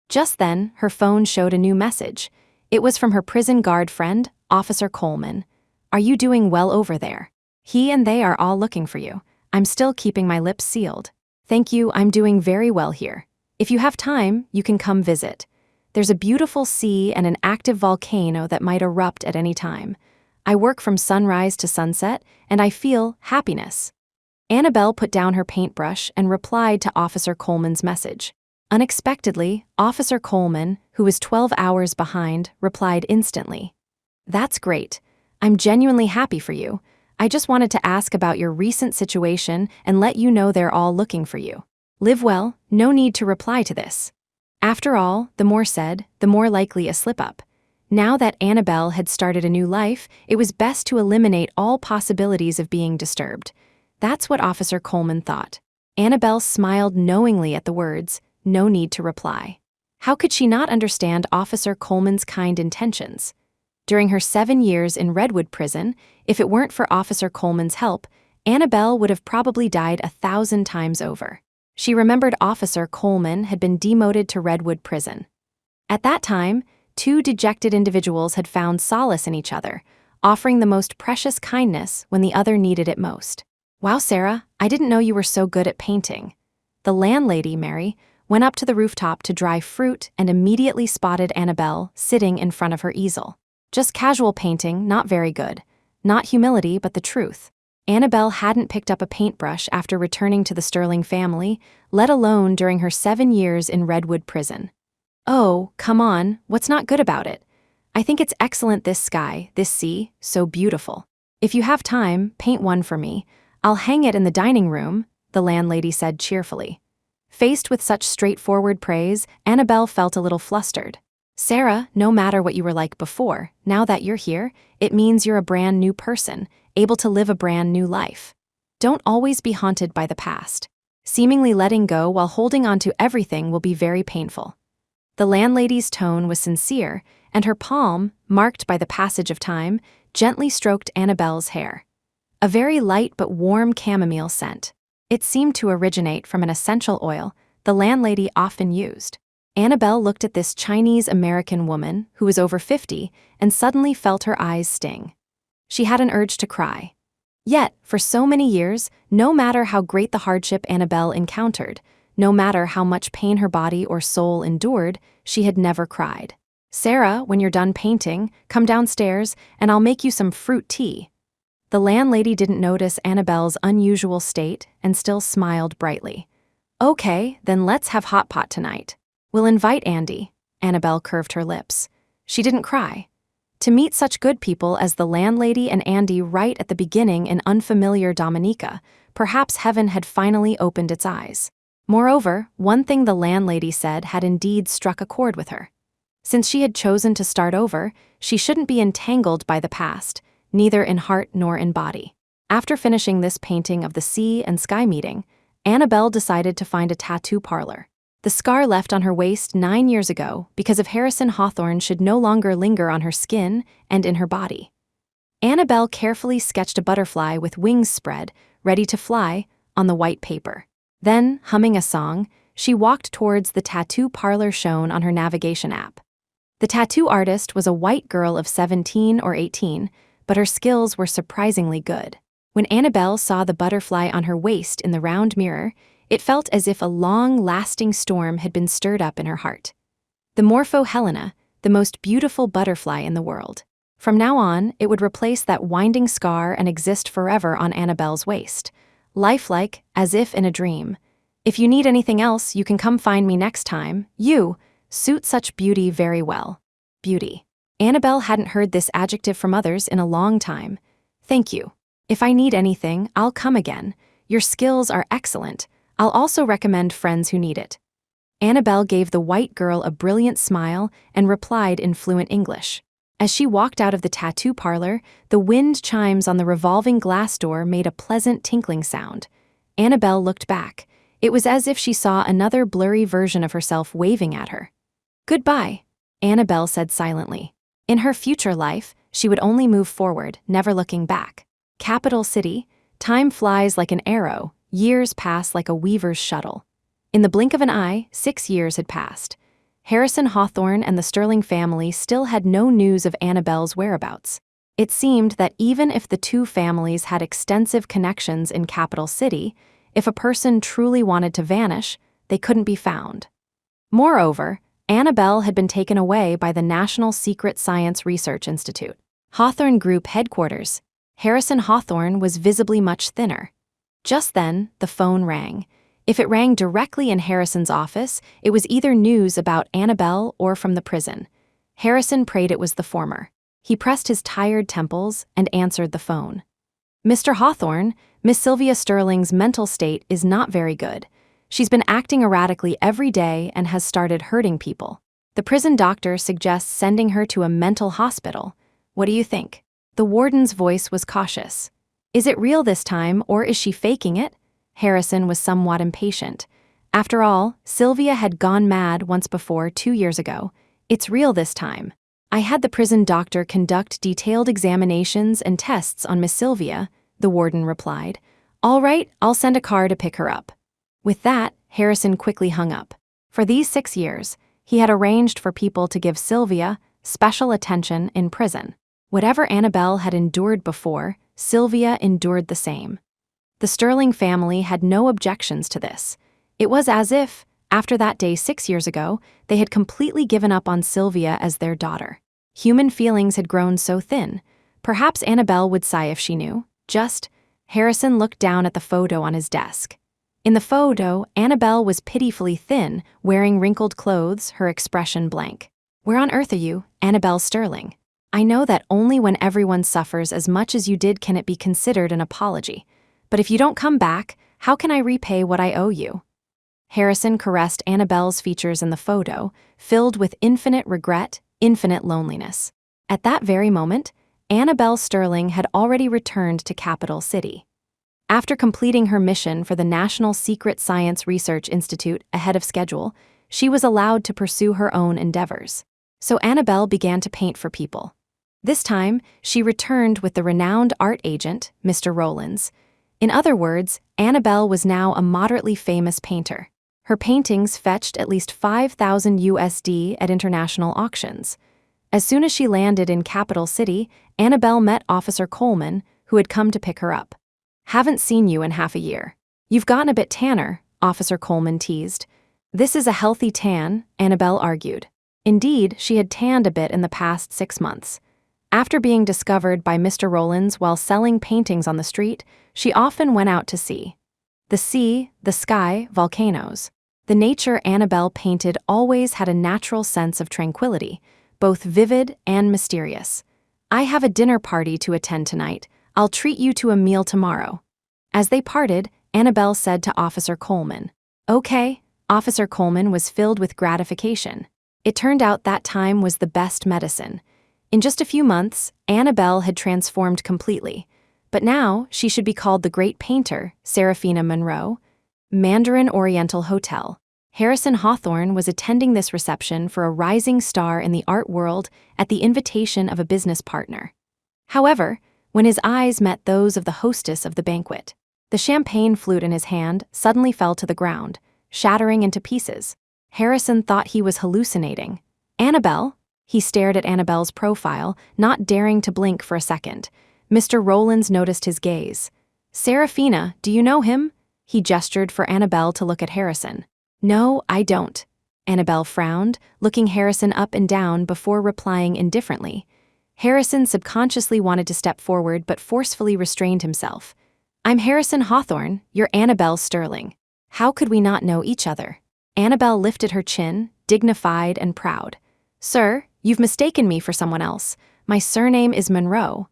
Just then, her phone showed a new message. It was from her prison guard friend, Officer Coleman. Are you doing well over there? He and they are all looking for you. I'm still keeping my lips sealed. Thank you, I'm doing very well here. If you have time, you can come visit. There's a beautiful sea and an active volcano that might erupt at any time. I work from sunrise to sunset, and I feel happiness. Annabelle put down her paintbrush and replied to Officer Coleman's message. Unexpectedly, Officer Coleman, who was 12 hours behind, replied instantly. That's great. I'm genuinely happy for you. I just wanted to ask about your recent situation and let you know they're all looking for you. Live well, no need to reply to this. After all, the more said, the more likely a slip-up. Now that Annabelle had started a new life, it was best to eliminate all possibilities of being disturbed. That's what Officer Coleman thought. Annabelle smiled knowingly at the words, no need to reply. How could she not understand Officer Coleman's kind intentions? During her 7 years in Redwood Prison, if it weren't for Officer Coleman's help, Annabelle would have probably died 1,000 times over. She remembered Officer Coleman had been demoted to Redwood Prison. At that time, two dejected individuals had found solace in each other, offering the most precious kindness when the other needed it most. Wow, Sarah, I didn't know you were so good at painting. The landlady, Mary, went up to the rooftop to dry fruit and immediately spotted Annabelle sitting in front of her easel. Just casual painting, not very good. Not humility, but the truth. Annabelle hadn't picked up a paintbrush after returning to the Sterling family, let alone during her 7 years in Redwood prison. Oh, come on, what's not good about it? I think it's excellent, this sky, this sea, so beautiful. If you have time, paint one for me. I'll hang it in the dining room, the landlady said cheerfully. Faced with such straightforward praise, Annabelle felt a little flustered. Sarah, no matter what you were like before, now that you're here, it means you're a brand new person, able to live a brand new life. Don't always be haunted by the past. Seemingly letting go while holding on to everything will be very painful. The landlady's tone was sincere, and her palm, marked by the passage of time, gently stroked Annabelle's hair. A very light but warm chamomile scent. It seemed to originate from an essential oil the landlady often used. Annabelle looked at this Chinese-American woman, who was over 50, and suddenly felt her eyes sting. She had an urge to cry. Yet, for so many years, no matter how great the hardship Annabelle encountered, no matter how much pain her body or soul endured, she had never cried. Sarah, when you're done painting, come downstairs and I'll make you some fruit tea. The landlady didn't notice Annabelle's unusual state and still smiled brightly. Okay, then let's have hot pot tonight. We'll invite Andy. Annabelle curved her lips. She didn't cry. To meet such good people as the landlady and Andy right at the beginning in unfamiliar Dominica, perhaps heaven had finally opened its eyes. Moreover, one thing the landlady said had indeed struck a chord with her. Since she had chosen to start over, she shouldn't be entangled by the past, neither in heart nor in body. After finishing this painting of the sea and sky meeting, Annabelle decided to find a tattoo parlor. The scar left on her waist 9 years ago because of Harrison Hawthorne should no longer linger on her skin and in her body. Annabelle carefully sketched a butterfly with wings spread, ready to fly, on the white paper. Then, humming a song, she walked towards the tattoo parlor shown on her navigation app. The tattoo artist was a white girl of 17 or 18, but her skills were surprisingly good. When Annabelle saw the butterfly on her waist in the round mirror, it felt as if a long-lasting storm had been stirred up in her heart. The Morpho Helena, the most beautiful butterfly in the world. From now on, it would replace that winding scar and exist forever on Annabelle's waist. Lifelike, as if in a dream. If you need anything else, you can come find me next time. You suit such beauty very well. Beauty. Annabelle hadn't heard this adjective from others in a long time. Thank you. If I need anything, I'll come again. Your skills are excellent. I'll also recommend friends who need it. Annabelle gave the white girl a brilliant smile and replied in fluent English. As she walked out of the tattoo parlor, the wind chimes on the revolving glass door made a pleasant tinkling sound. Annabelle looked back. It was as if she saw another blurry version of herself waving at her. Goodbye, Annabelle said silently. In her future life, she would only move forward, never looking back. Capital City, time flies like an arrow, years pass like a weaver's shuttle. In the blink of an eye, 6 years had passed. Harrison Hawthorne and the Sterling family still had no news of Annabelle's whereabouts. It seemed that even if the two families had extensive connections in Capital City, if a person truly wanted to vanish, they couldn't be found. Moreover, Annabelle had been taken away by the National Secret Science Research Institute, Hawthorne Group headquarters. Harrison Hawthorne was visibly much thinner. Just then, the phone rang. If it rang directly in Harrison's office, it was either news about Annabelle or from the prison. Harrison prayed it was the former. He pressed his tired temples and answered the phone. Mr. Hawthorne, Miss Sylvia Sterling's mental state is not very good. She's been acting erratically every day and has started hurting people. The prison doctor suggests sending her to a mental hospital. What do you think? The warden's voice was cautious. Is it real this time, or is she faking it? Harrison was somewhat impatient. After all, Sylvia had gone mad once before 2 years ago. It's real this time. I had the prison doctor conduct detailed examinations and tests on Miss Sylvia, the warden replied. All right, I'll send a car to pick her up. With that, Harrison quickly hung up. For these 6 years, he had arranged for people to give Sylvia special attention in prison. Whatever Annabelle had endured before, Sylvia endured the same. The Sterling family had no objections to this. It was as if, After that day 6 years ago, they had completely given up on Sylvia as their daughter. Human feelings had grown so thin. Perhaps Annabelle would sigh if she knew. Harrison looked down at the photo on his desk. In the photo, Annabelle was pitifully thin, wearing wrinkled clothes, her expression blank. "Where on earth are you, Annabelle Sterling? I know that only when everyone suffers as much as you did can it be considered an apology. But if you don't come back, how can I repay what I owe you?" Harrison caressed Annabelle's features in the photo, filled with infinite regret, infinite loneliness. At that very moment, Annabelle Sterling had already returned to Capital City. After completing her mission for the National Secret Science Research Institute ahead of schedule, she was allowed to pursue her own endeavors. So Annabelle began to paint for people. This time, she returned with the renowned art agent, Mr. Rowlands. In other words, Annabelle was now a moderately famous painter. Her paintings fetched at least $5,000 at international auctions. As soon as she landed in Capital City, Annabelle met Officer Coleman, who had come to pick her up. "Haven't seen you in half a year. You've gotten a bit tanner," Officer Coleman teased. "This is a healthy tan," Annabelle argued. Indeed, she had tanned a bit in the past 6 months. After being discovered by Mr. Rowlands while selling paintings on the street, she often went out to sea. The sea, the sky, volcanoes. The nature Annabelle painted always had a natural sense of tranquility, both vivid and mysterious. "I have a dinner party to attend tonight. I'll treat you to a meal tomorrow." As they parted, Annabelle said to Officer Coleman. "Okay." Officer Coleman was filled with gratification. It turned out that time was the best medicine. In just a few months, Annabelle had transformed completely. But now, she should be called the Great Painter, Serafina Monroe. Mandarin Oriental Hotel. Harrison Hawthorne was attending this reception for a rising star in the art world at the invitation of a business partner. However, when his eyes met those of the hostess of the banquet, the champagne flute in his hand suddenly fell to the ground, shattering into pieces. Harrison thought he was hallucinating. "Annabelle?" He stared at Annabelle's profile, not daring to blink for a second. Mr. Rowlands noticed his gaze. "Serafina, do you know him?" He gestured for Annabelle to look at Harrison. "No, I don't." Annabelle frowned, looking Harrison up and down before replying indifferently. Harrison subconsciously wanted to step forward but forcefully restrained himself. "I'm Harrison Hawthorne, you're Annabelle Sterling. How could we not know each other?" Annabelle lifted her chin, dignified and proud. "Sir, you've mistaken me for someone else. My surname is Monroe."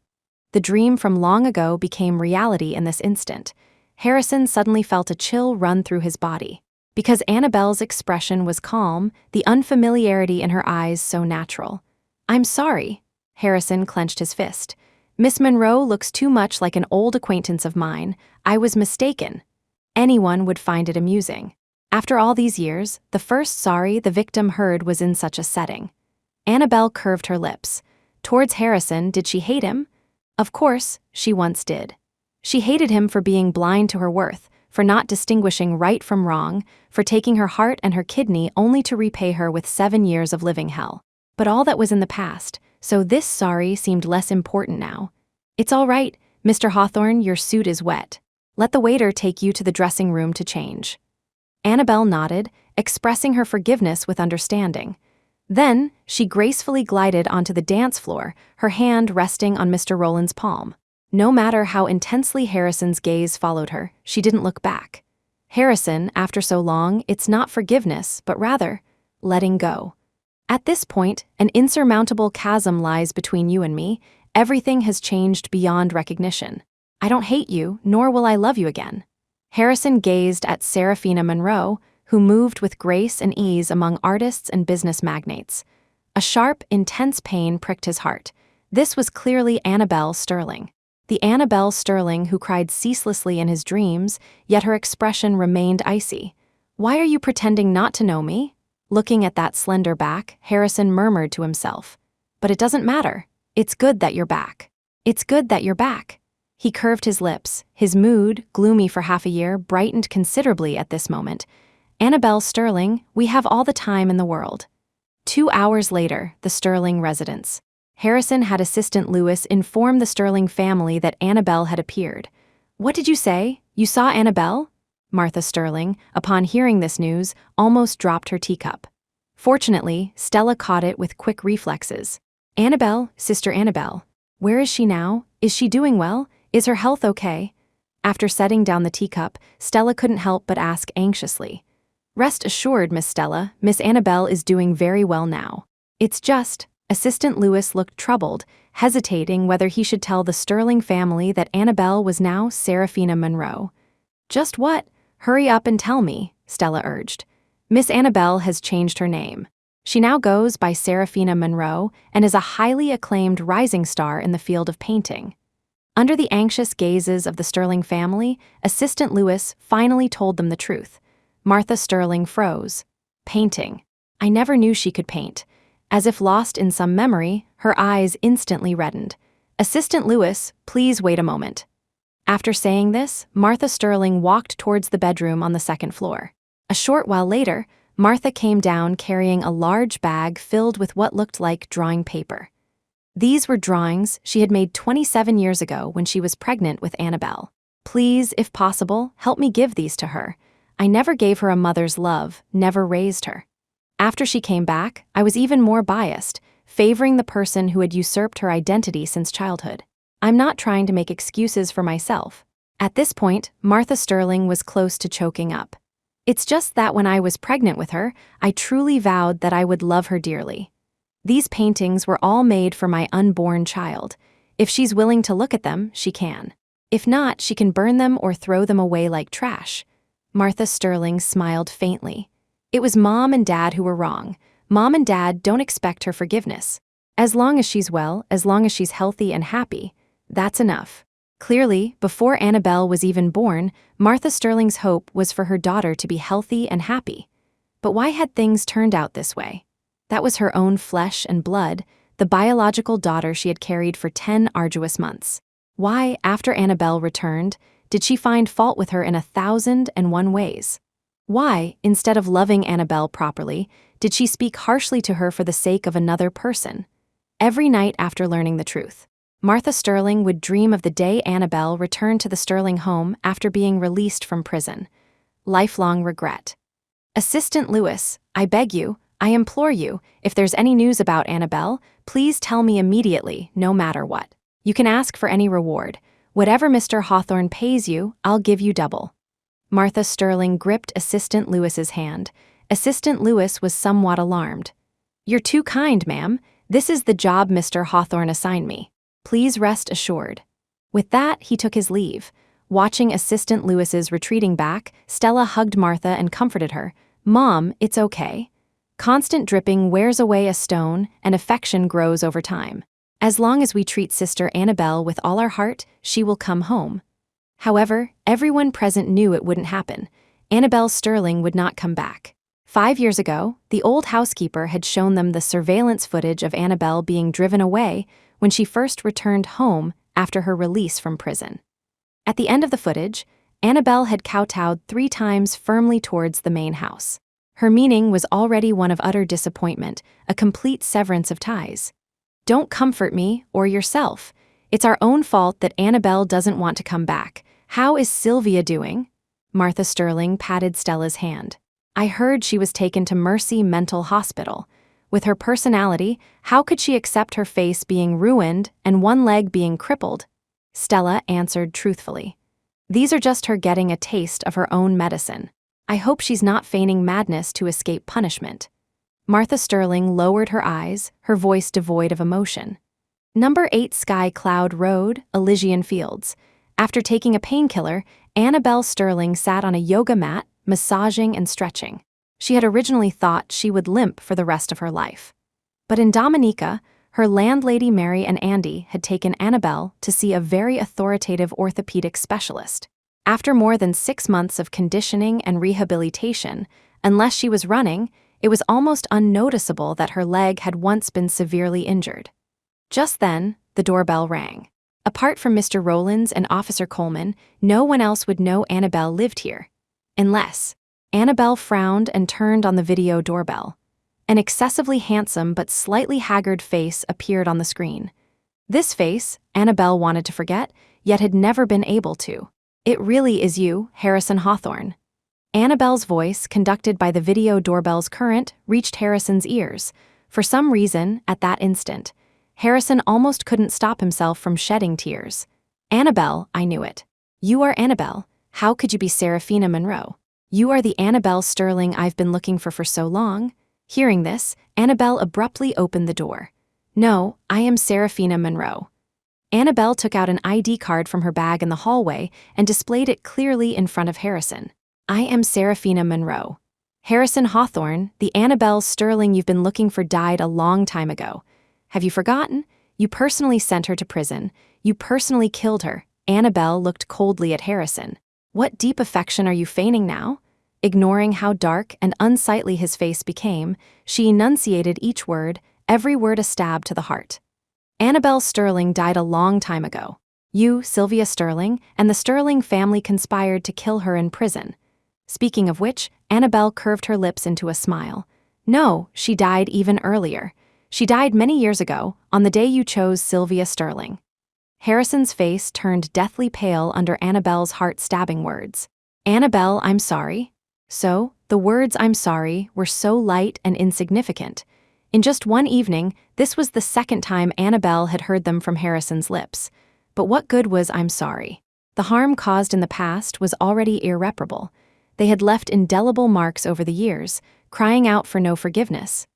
The dream from long ago became reality in this instant. Harrison suddenly felt a chill run through his body. Because Annabelle's expression was calm, the unfamiliarity in her eyes so natural. "I'm sorry." Harrison clenched his fist. "Miss Monroe looks too much like an old acquaintance of mine. I was mistaken." Anyone would find it amusing. After all these years, the first sorry the victim heard was in such a setting. Annabelle curved her lips. Towards Harrison, did she hate him? Of course, she once did. She hated him for being blind to her worth, for not distinguishing right from wrong, for taking her heart and her kidney only to repay her with 7 years of living hell. But all that was in the past, so this sorry seemed less important now. "It's all right, Mr. Hawthorne, your suit is wet. Let the waiter take you to the dressing room to change." Annabelle nodded, expressing her forgiveness with understanding. Then, she gracefully glided onto the dance floor, her hand resting on Mr. Rowland's palm. No matter how intensely Harrison's gaze followed her, she didn't look back. "Harrison, after so long, it's not forgiveness, but rather, letting go. At this point, an insurmountable chasm lies between you and me. Everything has changed beyond recognition. I don't hate you, nor will I love you again." Harrison gazed at Serafina Monroe, who moved with grace and ease among artists and business magnates. A sharp, intense pain pricked his heart. This was clearly Annabelle Sterling. The Annabelle Sterling who cried ceaselessly in his dreams, yet her expression remained icy. "Why are you pretending not to know me?" Looking at that slender back, Harrison murmured to himself. "But it doesn't matter. It's good that you're back. It's good that you're back." He curved his lips. His mood, gloomy for half a year, brightened considerably at this moment. "Annabelle Sterling, we have all the time in the world." 2 hours later, the Sterling residence. Harrison had assistant Lewis inform the Sterling family that Annabelle had appeared. "What did you say? You saw Annabelle?" Martha Sterling, upon hearing this news, almost dropped her teacup. Fortunately, Stella caught it with quick reflexes. Annabelle, Sister Annabelle. Where is she now? Is she doing well? Is her health okay? After setting down the teacup, Stella couldn't help but ask anxiously. Rest assured, Miss Stella, Miss Annabelle is doing very well now. It's just, Assistant Lewis looked troubled, hesitating whether he should tell the Sterling family that Annabelle was now Seraphina Monroe. Just what? Hurry up and tell me, Stella urged. Miss Annabelle has changed her name. She now goes by Seraphina Monroe and is a highly acclaimed rising star in the field of painting. Under the anxious gazes of the Sterling family, Assistant Lewis finally told them the truth. Martha Sterling froze. Painting. I never knew she could paint. As if lost in some memory, her eyes instantly reddened. Assistant Lewis, please wait a moment. After saying this, Martha Sterling walked towards the bedroom on the second floor. A short while later, Martha came down carrying a large bag filled with what looked like drawing paper. These were drawings she had made 27 years ago when she was pregnant with Annabelle. Please, if possible, help me give these to her. I never gave her a mother's love, never raised her. After she came back, I was even more biased, favoring the person who had usurped her identity since childhood. I'm not trying to make excuses for myself. At this point, Martha Sterling was close to choking up. It's just that when I was pregnant with her, I truly vowed that I would love her dearly. These paintings were all made for my unborn child. If she's willing to look at them, she can. If not, she can burn them or throw them away like trash. Martha Sterling smiled faintly. It was Mom and Dad who were wrong. Mom and Dad don't expect her forgiveness. As long as she's well, as long as she's healthy and happy, that's enough. Clearly, before Annabelle was even born, Martha Sterling's hope was for her daughter to be healthy and happy. But why had things turned out this way? That was her own flesh and blood, the biological daughter she had carried for 10 arduous months. Why, after Annabelle returned, did she find fault with her in 1,001 ways? Why, instead of loving Annabelle properly, did she speak harshly to her for the sake of another person? Every night after learning the truth, Martha Sterling would dream of the day Annabelle returned to the Sterling home after being released from prison. Lifelong regret. Assistant Lewis, I beg you, I implore you, if there's any news about Annabelle, please tell me immediately, no matter what. You can ask for any reward. Whatever Mr. Hawthorne pays you, I'll give you double. Martha Sterling gripped Assistant Lewis's hand. Assistant Lewis was somewhat alarmed. You're too kind, ma'am. This is the job Mr. Hawthorne assigned me. Please rest assured. With that, he took his leave. Watching Assistant Lewis's retreating back, Stella hugged Martha and comforted her. Mom, it's okay. Constant dripping wears away a stone, and affection grows over time. As long as we treat Sister Annabelle with all our heart, she will come home. However, everyone present knew it wouldn't happen. Annabelle Sterling would not come back. 5 years ago, the old housekeeper had shown them the surveillance footage of Annabelle being driven away when she first returned home after her release from prison. At the end of the footage, Annabelle had kowtowed 3 times firmly towards the main house. Her meaning was already one of utter disappointment, a complete severance of ties. Don't comfort me or yourself. It's our own fault that Annabelle doesn't want to come back. How is Sylvia doing? Martha Sterling patted Stella's hand. I heard she was taken to Mercy Mental Hospital. With her personality, how could she accept her face being ruined and one leg being crippled? Stella answered truthfully. These are just her getting a taste of her own medicine. I hope she's not feigning madness to escape punishment. Martha Sterling lowered her eyes, her voice devoid of emotion. Number 8 Sky Cloud Road, Elysian Fields. After taking a painkiller, Annabelle Sterling sat on a yoga mat, massaging and stretching. She had originally thought she would limp for the rest of her life. But in Dominica, her landlady Mary and Andy had taken Annabelle to see a very authoritative orthopedic specialist. After more than 6 months of conditioning and rehabilitation, unless she was running, it was almost unnoticeable that her leg had once been severely injured. Just then, the doorbell rang. Apart from Mr. Rowlands and Officer Coleman, no one else would know Annabelle lived here. Unless. Annabelle frowned and turned on the video doorbell. An excessively handsome but slightly haggard face appeared on the screen. This face, Annabelle wanted to forget, yet had never been able to. It really is you, Harrison Hawthorne. Annabelle's voice, conducted by the video doorbell's current, reached Harrison's ears. For some reason, at that instant, Harrison almost couldn't stop himself from shedding tears. Annabelle, I knew it. You are Annabelle. How could you be Seraphina Monroe? You are the Annabelle Sterling I've been looking for so long. Hearing this, Annabelle abruptly opened the door. No, I am Seraphina Monroe. Annabelle took out an ID card from her bag in the hallway and displayed it clearly in front of Harrison. I am Seraphina Monroe. Harrison Hawthorne, the Annabelle Sterling you've been looking for, died a long time ago. Have you forgotten? You personally sent her to prison. You personally killed her. Annabelle looked coldly at Harrison. What deep affection are you feigning now? Ignoring how dark and unsightly his face became, she enunciated each word, every word a stab to the heart. Annabelle Sterling died a long time ago. You, Sylvia Sterling, and the Sterling family conspired to kill her in prison. Speaking of which, Annabelle curved her lips into a smile. No, she died even earlier. She died many years ago, on the day you chose Sylvia Sterling. Harrison's face turned deathly pale under Annabelle's heart-stabbing words. Annabelle, I'm sorry. So, the words I'm sorry were so light and insignificant. In just one evening, this was the second time Annabelle had heard them from Harrison's lips. But what good was I'm sorry? The harm caused in the past was already irreparable. They had left indelible marks over the years, crying out for no forgiveness.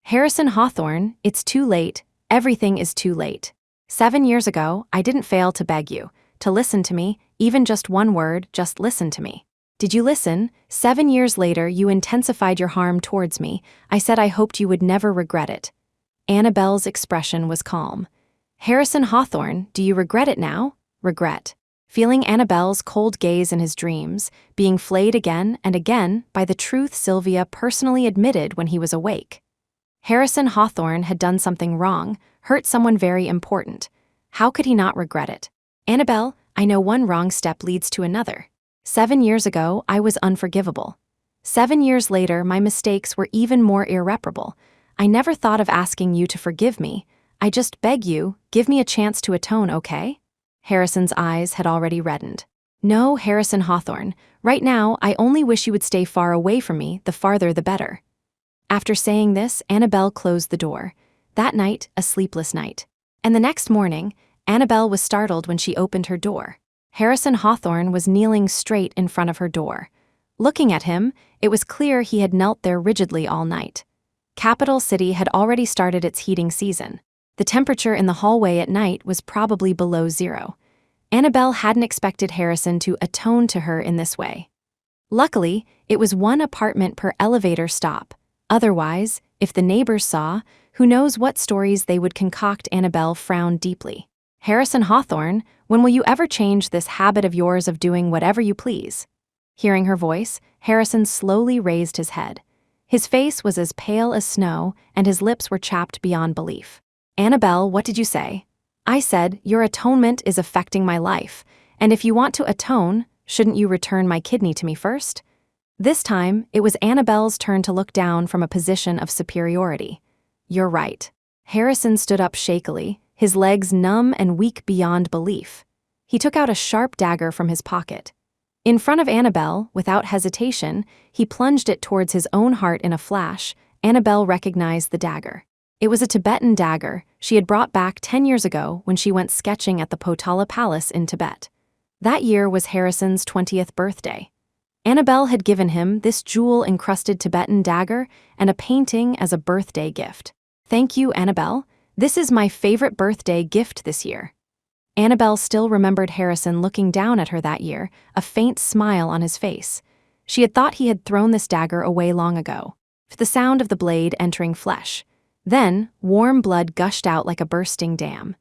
Harrison Hawthorne, it's too late. Everything is too late. 7 years ago, I didn't fail to beg you, to listen to me, even just one word, just listen to me. Did you listen? 7 years later, you intensified your harm towards me. I said I hoped you would never regret it. Annabelle's expression was calm. Harrison Hawthorne, do you regret it now? Regret. Feeling Annabelle's cold gaze in his dreams, being flayed again and again by the truth Sylvia personally admitted when he was awake. Harrison Hawthorne had done something wrong, hurt someone very important. How could he not regret it? Annabelle, I know one wrong step leads to another. 7 years ago, I was unforgivable. 7 years later, my mistakes were even more irreparable. I never thought of asking you to forgive me. I just beg you, give me a chance to atone, okay? Harrison's eyes had already reddened. No, Harrison Hawthorne, right now, I only wish you would stay far away from me, the farther the better. After saying this, Annabelle closed the door. That night, a sleepless night. And the next morning, Annabelle was startled when she opened her door. Harrison Hawthorne was kneeling straight in front of her door. Looking at him, it was clear he had knelt there rigidly all night. Capital City had already started its heating season. The temperature in the hallway at night was probably below zero. Annabelle hadn't expected Harrison to atone to her in this way. Luckily, it was one apartment per elevator stop. Otherwise, if the neighbors saw, who knows what stories they would concoct. Annabelle frowned deeply. Harrison Hawthorne, when will you ever change this habit of yours of doing whatever you please? Hearing her voice, Harrison slowly raised his head. His face was as pale as snow, and his lips were chapped beyond belief. Annabelle, what did you say? I said, your atonement is affecting my life, and if you want to atone, shouldn't you return my kidney to me first? This time, it was Annabelle's turn to look down from a position of superiority. You're right. Harrison stood up shakily, his legs numb and weak beyond belief. He took out a sharp dagger from his pocket. In front of Annabelle, without hesitation, he plunged it towards his own heart in a flash. Annabelle recognized the dagger. It was a Tibetan dagger she had brought back 10 years ago when she went sketching at the Potala Palace in Tibet. That year was Harrison's 20th birthday. Annabelle had given him this jewel-encrusted Tibetan dagger and a painting as a birthday gift. Thank you, Annabelle. This is my favorite birthday gift this year. Annabelle still remembered Harrison looking down at her that year, a faint smile on his face. She had thought he had thrown this dagger away long ago. The sound of the blade entering flesh. Then, warm blood gushed out like a bursting dam.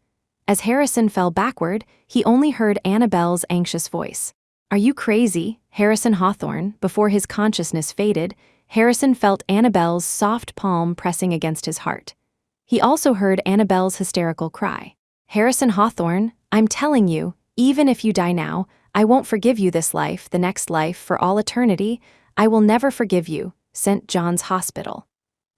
As Harrison fell backward, he only heard Annabelle's anxious voice. Are you crazy, Harrison Hawthorne? Before his consciousness faded, Harrison felt Annabelle's soft palm pressing against his heart. He also heard Annabelle's hysterical cry. Harrison Hawthorne, I'm telling you, even if you die now, I won't forgive you this life, the next life, for all eternity. I will never forgive you. St. John's Hospital.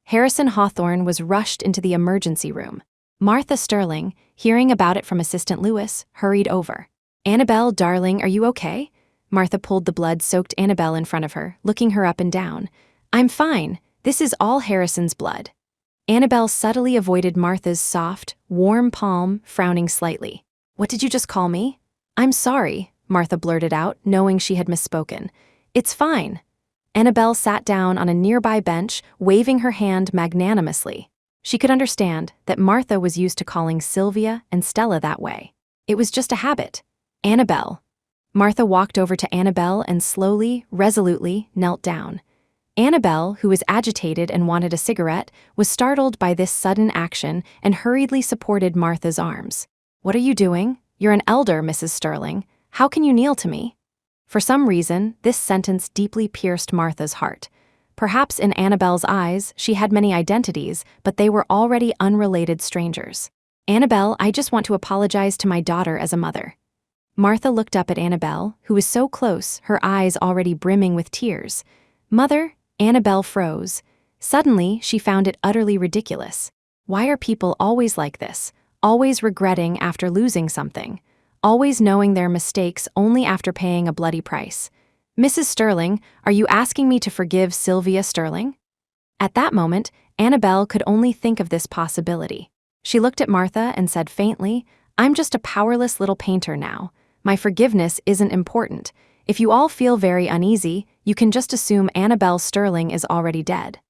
Harrison Hawthorne was rushed into the emergency room. Martha Sterling, hearing about it from Assistant Lewis, hurried over. Annabelle, darling, are you okay? Martha pulled the blood-soaked Annabelle in front of her, looking her up and down. I'm fine. This is all Harrison's blood. Annabelle subtly avoided Martha's soft, warm palm, frowning slightly. What did you just call me? I'm sorry, Martha blurted out, knowing she had misspoken. It's fine. Annabelle sat down on a nearby bench, waving her hand magnanimously. She could understand that Martha was used to calling Sylvia and Stella that way. It was just a habit. Annabelle. Martha walked over to Annabelle and slowly, resolutely knelt down. Annabelle, who was agitated and wanted a cigarette, was startled by this sudden action and hurriedly supported Martha's arms. What are you doing? You're an elder, Mrs. Sterling. How can you kneel to me? For some reason, this sentence deeply pierced Martha's heart. Perhaps in Annabelle's eyes, she had many identities, but they were already unrelated strangers. Annabelle, I just want to apologize to my daughter as a mother. Martha looked up at Annabelle, who was so close, her eyes already brimming with tears. Mother? Annabelle froze. Suddenly, she found it utterly ridiculous. Why are people always like this? Always regretting after losing something? Always knowing their mistakes only after paying a bloody price? Mrs. Sterling, are you asking me to forgive Sylvia Sterling? At that moment, Annabelle could only think of this possibility. She looked at Martha and said faintly, I'm just a powerless little painter now. My forgiveness isn't important. If you all feel very uneasy, you can just assume Annabelle Sterling is already dead.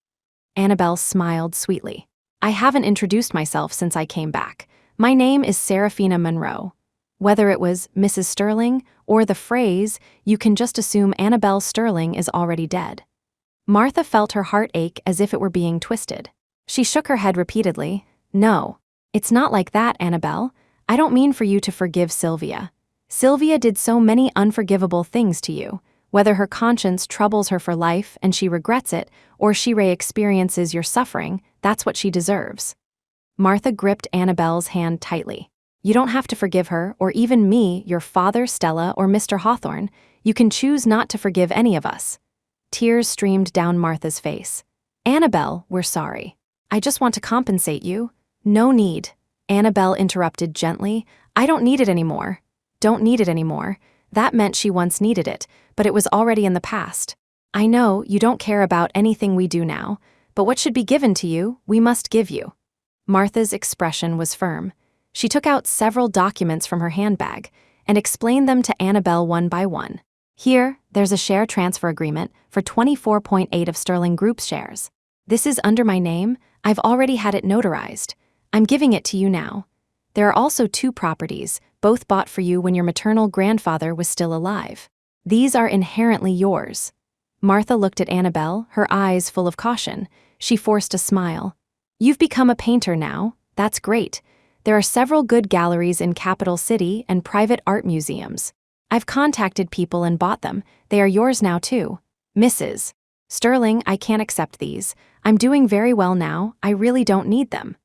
Annabelle smiled sweetly. I haven't introduced myself since I came back. My name is Seraphina Monroe. Whether it was Mrs. Sterling or the phrase, you can just assume Annabelle Sterling is already dead. Martha felt her heart ache as if it were being twisted. She shook her head repeatedly. No, it's not like that, Annabelle. I don't mean for you to forgive Sylvia. Sylvia did so many unforgivable things to you. Whether her conscience troubles her for life and she regrets it, or she re-experiences your suffering, that's what she deserves. Martha gripped Annabelle's hand tightly. You don't have to forgive her, or even me, your father, Stella, or Mr. Hawthorne. You can choose not to forgive any of us. Tears streamed down Martha's face. Annabelle, we're sorry. I just want to compensate you. No need. Annabelle interrupted gently. I don't need it anymore. Don't need it anymore. That meant she once needed it, but it was already in the past. I know you don't care about anything we do now, but what should be given to you, we must give you. Martha's expression was firm. She took out several documents from her handbag and explained them to Annabelle one by one. Here, there's a share transfer agreement for 24.8 of Sterling Group's shares. This is under my name. I've already had it notarized. I'm giving it to you now. There are also 2 properties, both bought for you when your maternal grandfather was still alive. These are inherently yours. Martha looked at Annabelle, her eyes full of caution. She forced a smile. You've become a painter now. That's great. There are several good galleries in Capital City and private art museums. I've contacted people and bought them. They are yours now too. Mrs. Sterling, I can't accept these. I'm doing very well now. I really don't need them.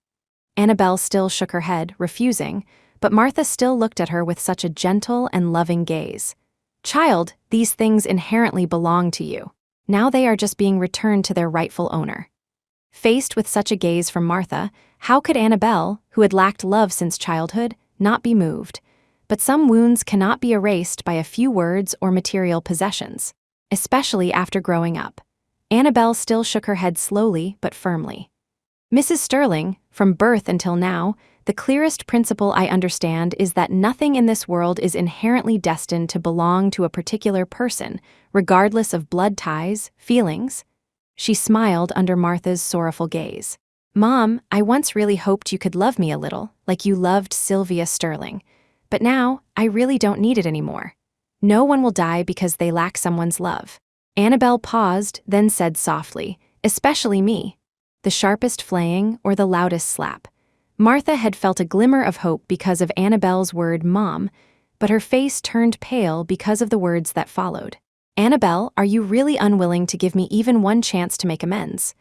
Annabelle still shook her head, refusing, but Martha still looked at her with such a gentle and loving gaze. Child, these things inherently belong to you. Now they are just being returned to their rightful owner. Faced with such a gaze from Martha, how could Annabelle, who had lacked love since childhood, not be moved? But some wounds cannot be erased by a few words or material possessions, especially after growing up. Annabelle still shook her head slowly but firmly. Mrs. Sterling, from birth until now, the clearest principle I understand is that nothing in this world is inherently destined to belong to a particular person, regardless of blood ties, feelings. She smiled under Martha's sorrowful gaze. Mom, I once really hoped you could love me a little, like you loved Sylvia Sterling. But now, I really don't need it anymore. No one will die because they lack someone's love. Annabelle paused, then said softly, especially me. The sharpest flaying or the loudest slap. Martha had felt a glimmer of hope because of Annabelle's word mom, but her face turned pale because of the words that followed. Annabelle, are you really unwilling to give me even one chance to make amends?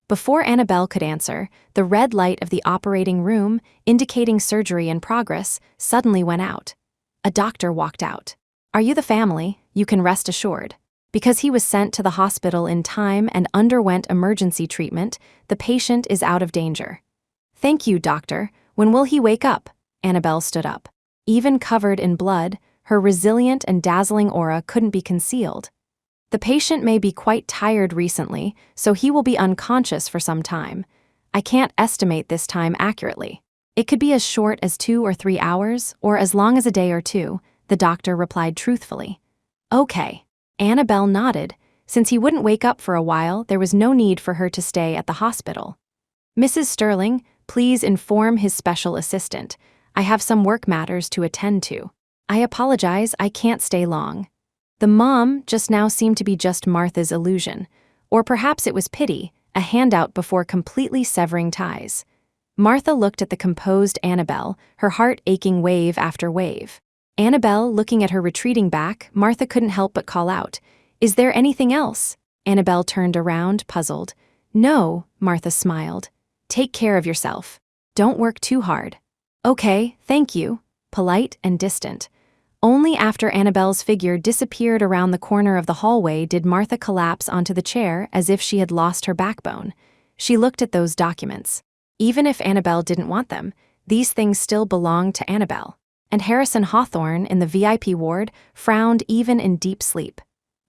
Before Annabelle could answer, the red light of the operating room, indicating surgery in progress, suddenly went out. A doctor walked out. Are you the family? You can rest assured. Because he was sent to the hospital in time and underwent emergency treatment, the patient is out of danger. Thank you, doctor. When will he wake up? Annabelle stood up. Even covered in blood, Her resilient and dazzling aura couldn't be concealed. The patient may be quite tired recently, so he will be unconscious for some time. I can't estimate this time accurately. It could be as short as 2 or 3 hours, or as long as a day or two, the doctor replied truthfully. Okay. Annabelle nodded. Since he wouldn't wake up for a while, there was no need for her to stay at the hospital. Mrs. Sterling, please inform his special assistant. I have some work matters to attend to. I apologize, I can't stay long. The mom just now seemed to be just Martha's illusion. Or perhaps it was pity, a handout before completely severing ties. Martha looked at the composed Annabelle, her heart aching wave after wave. Annabelle looking at her retreating back, Martha couldn't help but call out, "Is there anything else?" Annabelle turned around, puzzled. "No," Martha smiled. "Take care of yourself. Don't work too hard." "Okay, thank you," polite and distant. Only after Annabelle's figure disappeared around the corner of the hallway did Martha collapse onto the chair as if she had lost her backbone. She looked at those documents. Even if Annabelle didn't want them, these things still belonged to Annabelle. And Harrison Hawthorne in the VIP ward frowned even in deep sleep.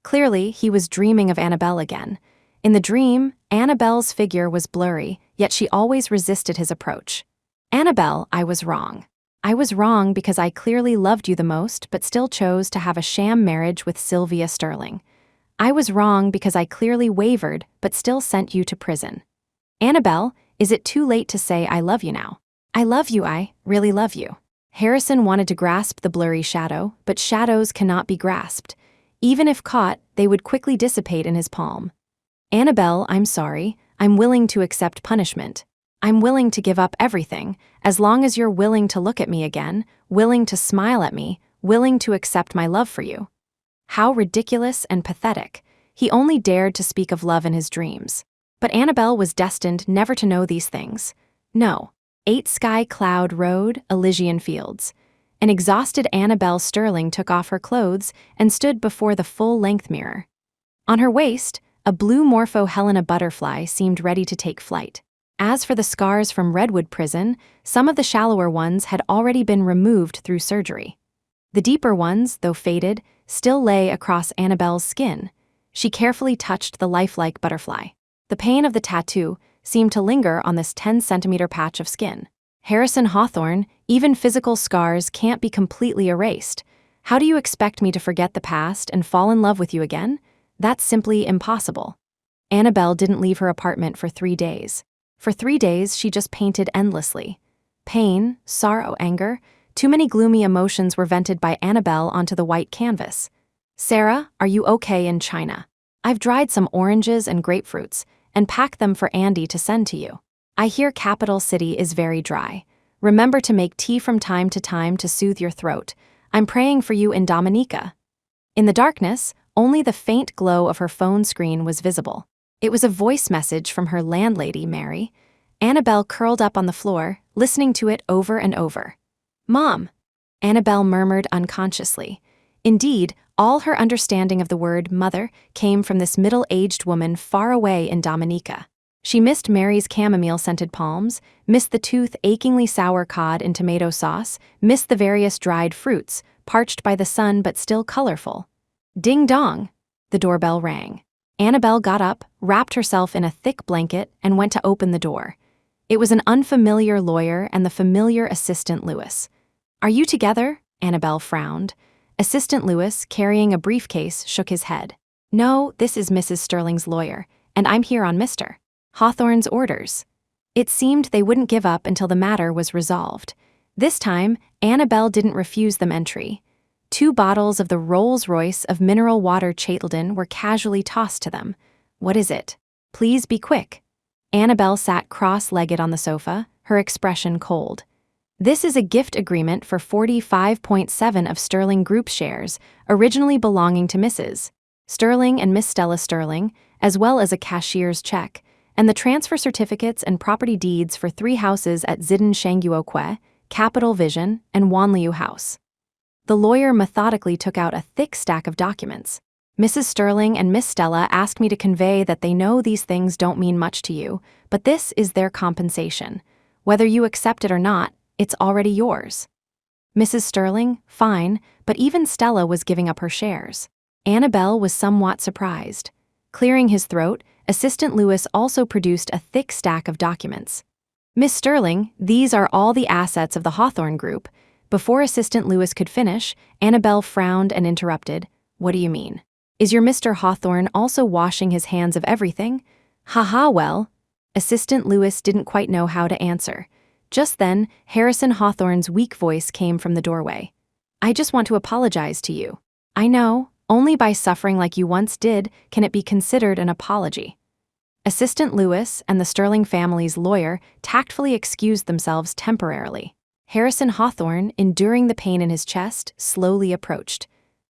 Clearly, he was dreaming of Annabelle again. In the dream, Annabelle's figure was blurry, yet she always resisted his approach. "Annabelle, I was wrong. I was wrong because I clearly loved you the most but still chose to have a sham marriage with Sylvia Sterling. I was wrong because I clearly wavered but still sent you to prison. Annabelle, is it too late to say I love you now? I love you, I really love you." Harrison wanted to grasp the blurry shadow, but shadows cannot be grasped. Even if caught, they would quickly dissipate in his palm. "Annabelle, I'm sorry. I'm willing to accept punishment. I'm willing to give up everything, as long as you're willing to look at me again, willing to smile at me, willing to accept my love for you." How ridiculous and pathetic. He only dared to speak of love in his dreams. But Annabelle was destined never to know these things. No. 8 Sky Cloud Road, Elysian Fields. An exhausted Annabelle Sterling took off her clothes and stood before the full-length mirror. On her waist, a blue Morpho Helena butterfly seemed ready to take flight. As for the scars from Redwood Prison, some of the shallower ones had already been removed through surgery. The deeper ones, though faded, still lay across Annabelle's skin. She carefully touched the lifelike butterfly. The pain of the tattoo seemed to linger on this 10-centimeter patch of skin. Harrison Hawthorne, even physical scars can't be completely erased. How do you expect me to forget the past and fall in love with you again? That's simply impossible. Annabelle didn't leave her apartment for 3 days. For 3 days, she just painted endlessly. Pain, sorrow, anger, too many gloomy emotions were vented by Annabelle onto the white canvas. "Sarah, are you okay in China? I've dried some oranges and grapefruits and packed them for Andy to send to you. I hear Capital City is very dry. Remember to make tea from time to soothe your throat. I'm praying for you in Dominica." In the darkness, only the faint glow of her phone screen was visible. It was a voice message from her landlady, Mary. Annabelle curled up on the floor, listening to it over and over. "Mom," Annabelle murmured unconsciously. Indeed, all her understanding of the word mother came from this middle-aged woman far away in Dominica. She missed Mary's chamomile-scented palms, missed the tooth-achingly sour cod in tomato sauce, missed the various dried fruits, parched by the sun but still colorful. Ding-dong! The doorbell rang. Annabelle got up, wrapped herself in a thick blanket, and went to open the door. It was an unfamiliar lawyer and the familiar assistant Lewis. "Are you together?" Annabelle frowned. Assistant Lewis, carrying a briefcase, shook his head. "No, this is Mrs. Sterling's lawyer, and I'm here on Mr. Hawthorne's orders." It seemed they wouldn't give up until the matter was resolved. This time, Annabelle didn't refuse them entry. 2 bottles of the Rolls-Royce of mineral water Chatelden were casually tossed to them. "What is it? Please be quick." Annabelle sat cross-legged on the sofa, her expression cold. "This is a gift agreement for 45.7 of Sterling Group shares, originally belonging to Mrs. Sterling and Miss Stella Sterling, as well as a cashier's check, and the transfer certificates and property deeds for 3 houses at Zidin Shangguokwe, Capital Vision, and Wanliu House." The lawyer methodically took out a thick stack of documents. "Mrs. Sterling and Miss Stella asked me to convey that they know these things don't mean much to you, but this is their compensation. Whether you accept it or not, it's already yours." Mrs. Sterling, fine, but even Stella was giving up her shares. Annabelle was somewhat surprised. Clearing his throat, Assistant Lewis also produced a thick stack of documents. Miss Sterling, these are all the assets of the Hawthorne Group. Before Assistant Lewis could finish, Annabelle frowned and interrupted. What do you mean? Is your Mr. Hawthorne also washing his hands of everything? Haha, well. Assistant Lewis didn't quite know how to answer. Just then, Harrison Hawthorne's weak voice came from the doorway. I just want to apologize to you. I know, only by suffering like you once did can it be considered an apology. Assistant Lewis and the Sterling family's lawyer tactfully excused themselves temporarily. Harrison Hawthorne, enduring the pain in his chest, slowly approached.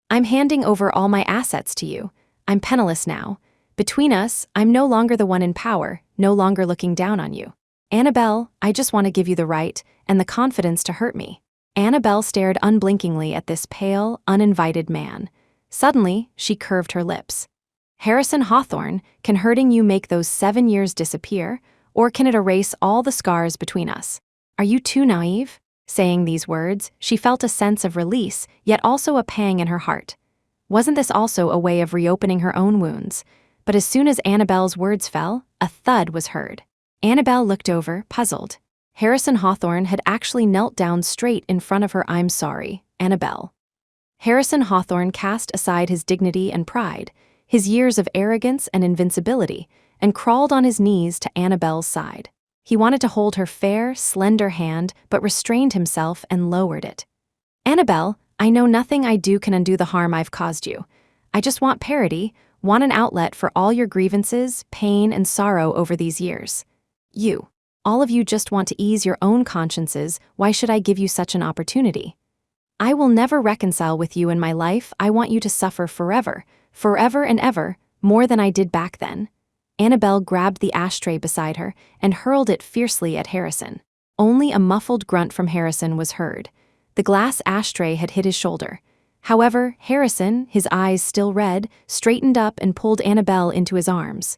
I'm handing over all my assets to you. I'm penniless now. Between us, I'm no longer the one in power, no longer looking down on you. Annabelle, I just want to give you the right and the confidence to hurt me. Annabelle stared unblinkingly at this pale, uninvited man. Suddenly, she curved her lips. Harrison Hawthorne, can hurting you make those 7 years disappear, or can it erase all the scars between us? Are you too naive? Saying these words, she felt a sense of release, yet also a pang in her heart. Wasn't this also a way of reopening her own wounds? But as soon as Annabelle's words fell, a thud was heard. Annabelle looked over, puzzled. Harrison Hawthorne had actually knelt down straight in front of her. I'm sorry, Annabelle. Harrison Hawthorne cast aside his dignity and pride, his years of arrogance and invincibility, and crawled on his knees to Annabelle's side. He wanted to hold her fair, slender hand, but restrained himself and lowered it. Annabelle, I know nothing I do can undo the harm I've caused you. I just want parity, want an outlet for all your grievances, pain, and sorrow over these years. All of you just want to ease your own consciences. Why should I give you such an opportunity? I will never reconcile with you in my life. I want you to suffer forever, forever and ever, more than I did back then. Annabelle grabbed the ashtray beside her and hurled it fiercely at Harrison. Only a muffled grunt from Harrison was heard. The glass ashtray had hit his shoulder. However, Harrison, his eyes still red, straightened up and pulled Annabelle into his arms.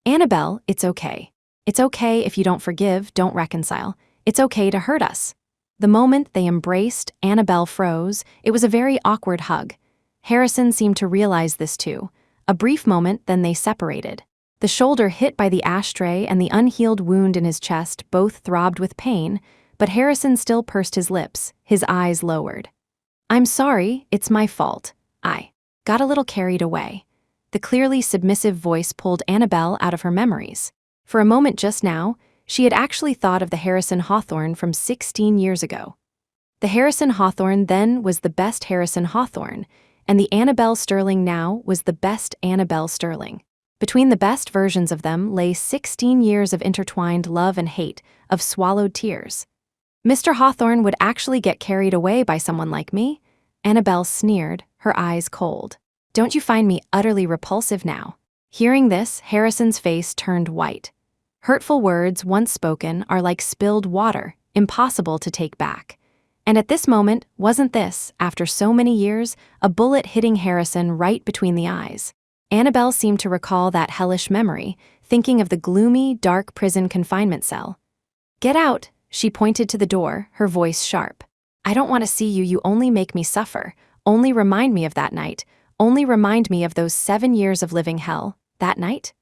Annabelle, it's okay. It's okay if you don't forgive, don't reconcile. It's okay to hurt us. The moment they embraced, Annabelle froze. It was a very awkward hug. Harrison seemed to realize this too. A brief moment, then they separated. The shoulder hit by the ashtray and the unhealed wound in his chest both throbbed with pain, but Harrison still pursed his lips, his eyes lowered. I'm sorry, it's my fault. I got a little carried away. The clearly submissive voice pulled Annabelle out of her memories. For a moment just now, she had actually thought of the Harrison Hawthorne from 16 years ago. The Harrison Hawthorne then was the best Harrison Hawthorne, and the Annabelle Sterling now was the best Annabelle Sterling. Between the best versions of them lay 16 years of intertwined love and hate, of swallowed tears. Mr. Hawthorne would actually get carried away by someone like me? Annabelle sneered, her eyes cold. Don't you find me utterly repulsive now? Hearing this, Harrison's face turned white. Hurtful words once spoken are like spilled water, impossible to take back. And at this moment, wasn't this, after so many years, a bullet hitting Harrison right between the eyes? Annabelle seemed to recall that hellish memory, thinking of the gloomy, dark prison confinement cell. Get out, she pointed to the door, her voice sharp. I don't want to see you, you only make me suffer. Only remind me of that night. Only remind me of those 7 years of living hell. That night?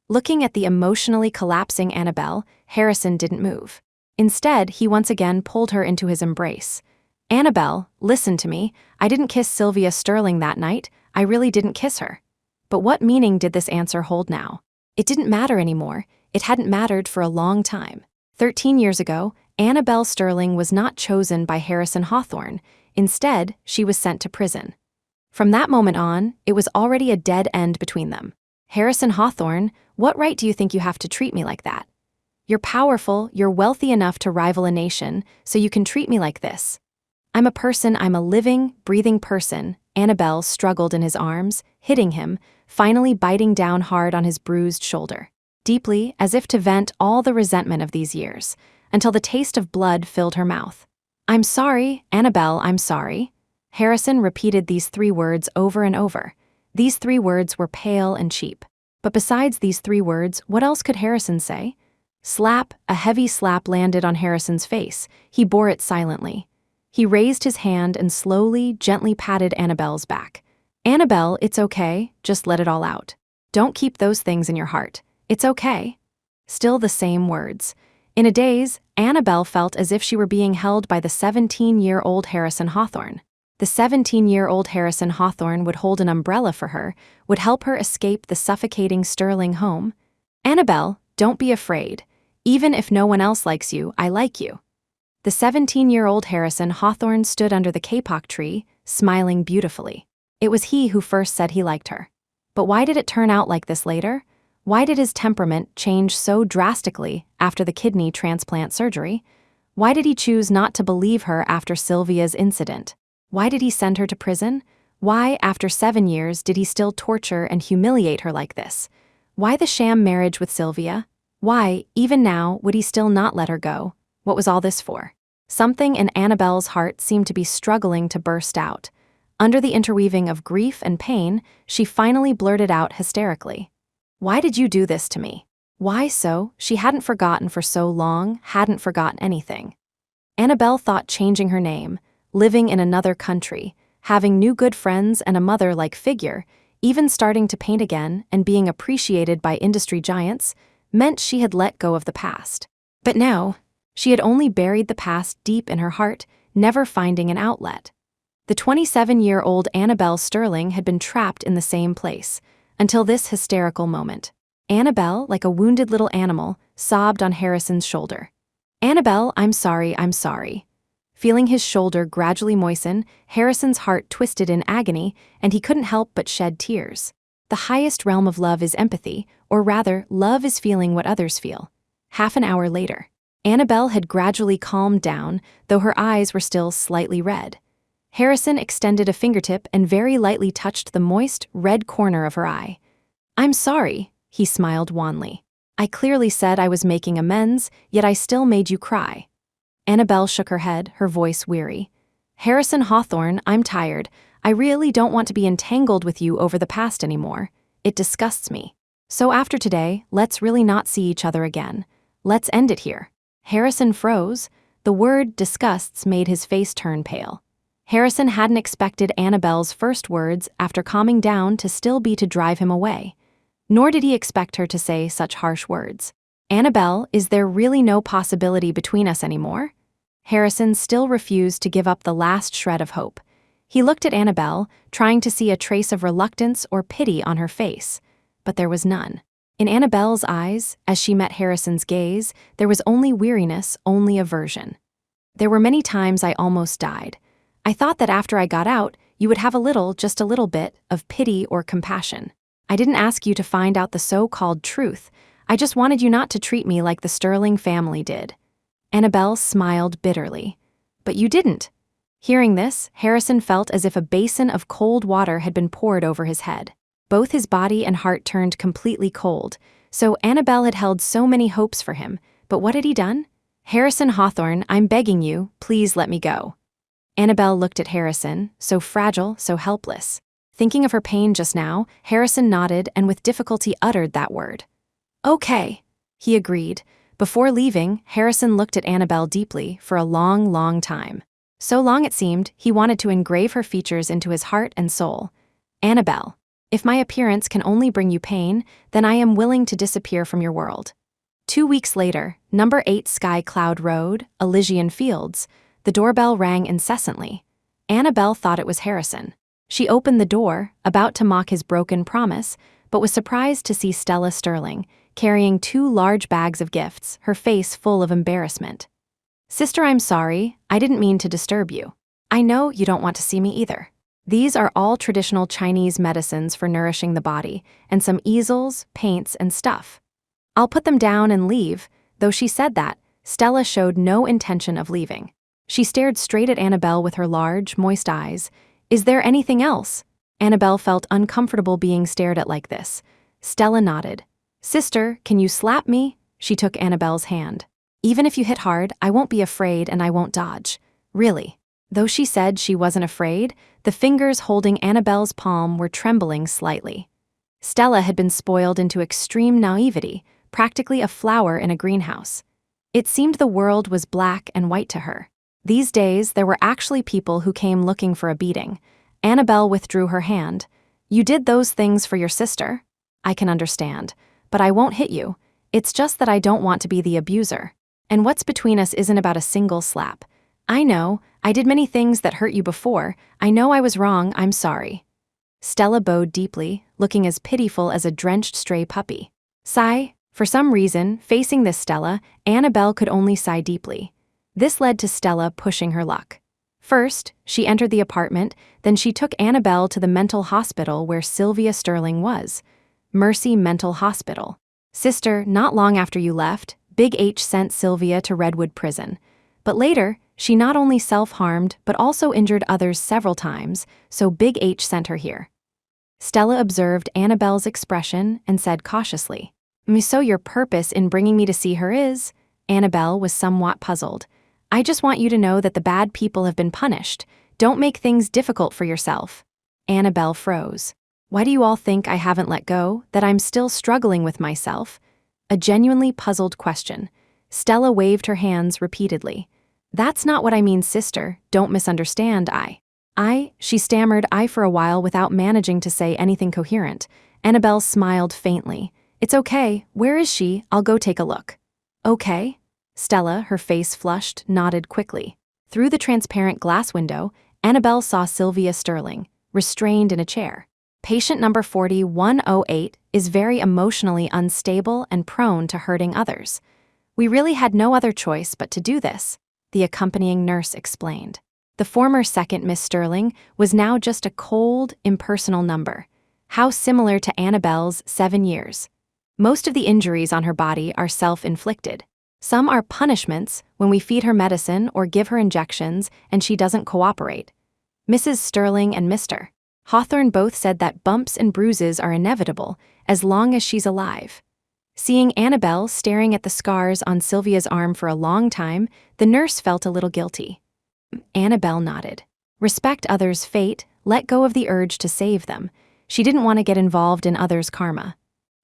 Looking at the emotionally collapsing Annabelle, Harrison didn't move. Instead, he once again pulled her into his embrace. Annabelle, listen to me. I didn't kiss Sylvia Sterling that night. I really didn't kiss her. But what meaning did this answer hold now? It didn't matter anymore. It hadn't mattered for a long time. 13 years ago, Annabelle Sterling was not chosen by Harrison Hawthorne. Instead, she was sent to prison. From that moment on, it was already a dead end between them. Harrison Hawthorne, what right do you think you have to treat me like that? You're powerful, you're wealthy enough to rival a nation, so you can treat me like this. I'm a person, I'm a living, breathing person. Annabelle struggled in his arms, hitting him, finally biting down hard on his bruised shoulder. Deeply, as if to vent all the resentment of these years, until the taste of blood filled her mouth. I'm sorry, Annabelle, I'm sorry. Harrison repeated these 3 words over and over. These 3 words were pale and cheap. But besides these 3 words, what else could Harrison say? Slap, a heavy slap landed on Harrison's face. He bore it silently. He raised his hand and slowly, gently patted Annabelle's back. Annabelle, it's okay, just let it all out. Don't keep those things in your heart. It's okay. Still the same words. In a daze, Annabelle felt as if she were being held by the 17-year-old Harrison Hawthorne. The 17-year-old Harrison Hawthorne would hold an umbrella for her, would help her escape the suffocating Sterling home. Annabelle, don't be afraid. Even if no one else likes you, I like you. The 17-year-old Harrison Hawthorne stood under the kapok tree, smiling beautifully. It was he who first said he liked her. But why did it turn out like this later? Why did his temperament change so drastically after the kidney transplant surgery? Why did he choose not to believe her after Sylvia's incident? Why did he send her to prison? Why, after 7 years, did he still torture and humiliate her like this? Why the sham marriage with Sylvia? Why, even now, would he still not let her go? What was all this for? Something in Annabelle's heart seemed to be struggling to burst out. Under the interweaving of grief and pain, she finally blurted out hysterically. Why did you do this to me? Why so? She hadn't forgotten for so long, hadn't forgotten anything. Annabelle thought changing her name, living in another country, having new good friends and a mother-like figure, even starting to paint again and being appreciated by industry giants, meant she had let go of the past. But no, she had only buried the past deep in her heart, never finding an outlet. The 27-year-old Annabelle Sterling had been trapped in the same place, until this hysterical moment. Annabelle, like a wounded little animal, sobbed on Harrison's shoulder. Annabelle, I'm sorry, I'm sorry. Feeling his shoulder gradually moisten, Harrison's heart twisted in agony, and he couldn't help but shed tears. The highest realm of love is empathy, or rather, love is feeling what others feel. Half an hour later, Annabelle had gradually calmed down, though her eyes were still slightly red. Harrison extended a fingertip and very lightly touched the moist, red corner of her eye. I'm sorry, he smiled wanly. I clearly said I was making amends, yet I still made you cry. Annabelle shook her head, her voice weary. Harrison Hawthorne, I'm tired. I really don't want to be entangled with you over the past anymore. It disgusts me. So after today, let's really not see each other again. Let's end it here. Harrison froze. The word disgusts made his face turn pale. Harrison hadn't expected Annabelle's first words after calming down to still be to drive him away. Nor did he expect her to say such harsh words. Annabelle, is there really no possibility between us anymore? Harrison still refused to give up the last shred of hope. He looked at Annabelle, trying to see a trace of reluctance or pity on her face, but there was none. In Annabelle's eyes, as she met Harrison's gaze, there was only weariness, only aversion. There were many times I almost died. I thought that after I got out, you would have a little, just a little bit, of pity or compassion. I didn't ask you to find out the so-called truth. I just wanted you not to treat me like the Sterling family did. Annabelle smiled bitterly. But you didn't. Hearing this, Harrison felt as if a basin of cold water had been poured over his head. Both his body and heart turned completely cold. So Annabelle had held so many hopes for him, but what had he done? Harrison Hawthorne, I'm begging you, please let me go. Annabelle looked at Harrison, so fragile, so helpless. Thinking of her pain just now, Harrison nodded and with difficulty uttered that word. Okay, he agreed. Before leaving, Harrison looked at Annabelle deeply for a long, long time. So long it seemed, he wanted to engrave her features into his heart and soul. Annabelle, if my appearance can only bring you pain, then I am willing to disappear from your world. 2 weeks later, number 8 Sky Cloud Road, Elysian Fields, the doorbell rang incessantly. Annabelle thought it was Harrison. She opened the door, about to mock his broken promise, but was surprised to see Stella Sterling, carrying 2 large bags of gifts, her face full of embarrassment. Sister, I'm sorry, I didn't mean to disturb you. I know you don't want to see me either. These are all traditional Chinese medicines for nourishing the body, and some easels, paints, and stuff. I'll put them down and leave. Though she said that, Stella showed no intention of leaving. She stared straight at Annabelle with her large, moist eyes. Is there anything else? Annabelle felt uncomfortable being stared at like this. Stella nodded. Sister, can you slap me? She took Annabelle's hand. Even if you hit hard, I won't be afraid and I won't dodge. Really. Though she said she wasn't afraid, the fingers holding Annabelle's palm were trembling slightly. Stella had been spoiled into extreme naivety, practically a flower in a greenhouse. It seemed the world was black and white to her. These days, there were actually people who came looking for a beating. Annabelle withdrew her hand. "You did those things for your sister? I can understand. But I won't hit you. It's just that I don't want to be the abuser. And what's between us isn't about a single slap. I know, I did many things that hurt you before. I know I was wrong, I'm sorry." Stella bowed deeply, looking as pitiful as a drenched stray puppy. Sigh. For some reason, facing this Stella, Annabelle could only sigh deeply. This led to Stella pushing her luck. First, she entered the apartment, then she took Annabelle to the mental hospital where Sylvia Sterling was. Mercy Mental Hospital. "Sister, not long after you left, Big H sent Sylvia to Redwood Prison. But later, she not only self-harmed but also injured others several times, so Big H sent her here." Stella observed Annabelle's expression and said cautiously, "So your purpose in bringing me to see her is?" Annabelle was somewhat puzzled. "I just want you to know that the bad people have been punished. Don't make things difficult for yourself." Annabelle froze. "Why do you all think I haven't let go, that I'm still struggling with myself?" A genuinely puzzled question. Stella waved her hands repeatedly. "That's not what I mean, sister. Don't misunderstand. She stammered for a while without managing to say anything coherent. Annabelle smiled faintly. "It's okay. Where is she? I'll go take a look." "Okay?" Stella, her face flushed, nodded quickly. Through the transparent glass window, Annabelle saw Sylvia Sterling, restrained in a chair. "Patient number 4108 is very emotionally unstable and prone to hurting others. We really had no other choice but to do this," the accompanying nurse explained. The former second Miss Sterling was now just a cold, impersonal number. How similar to Annabelle's 7 years. Most of the injuries on her body are self-inflicted. Some are punishments when we feed her medicine or give her injections and she doesn't cooperate. Mrs. Sterling and Mr. Hawthorne both said that bumps and bruises are inevitable as long as she's alive. Seeing Annabelle staring at the scars on Sylvia's arm for a long time, the nurse felt a little guilty. Annabelle nodded. Respect others' fate, let go of the urge to save them. She didn't want to get involved in others' karma.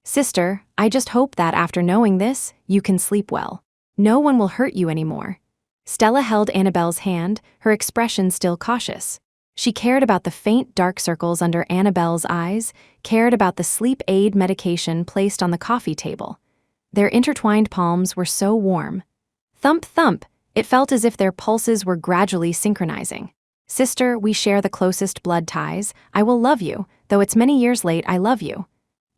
"Sister, I just hope that after knowing this, you can sleep well. No one will hurt you anymore." Stella held Annabelle's hand, her expression still cautious. She cared about the faint dark circles under Annabelle's eyes, cared about the sleep aid medication placed on the coffee table. Their intertwined palms were so warm. Thump, thump, it felt as if their pulses were gradually synchronizing. "Sister, we share the closest blood ties. I will love you, though it's many years late, I love you."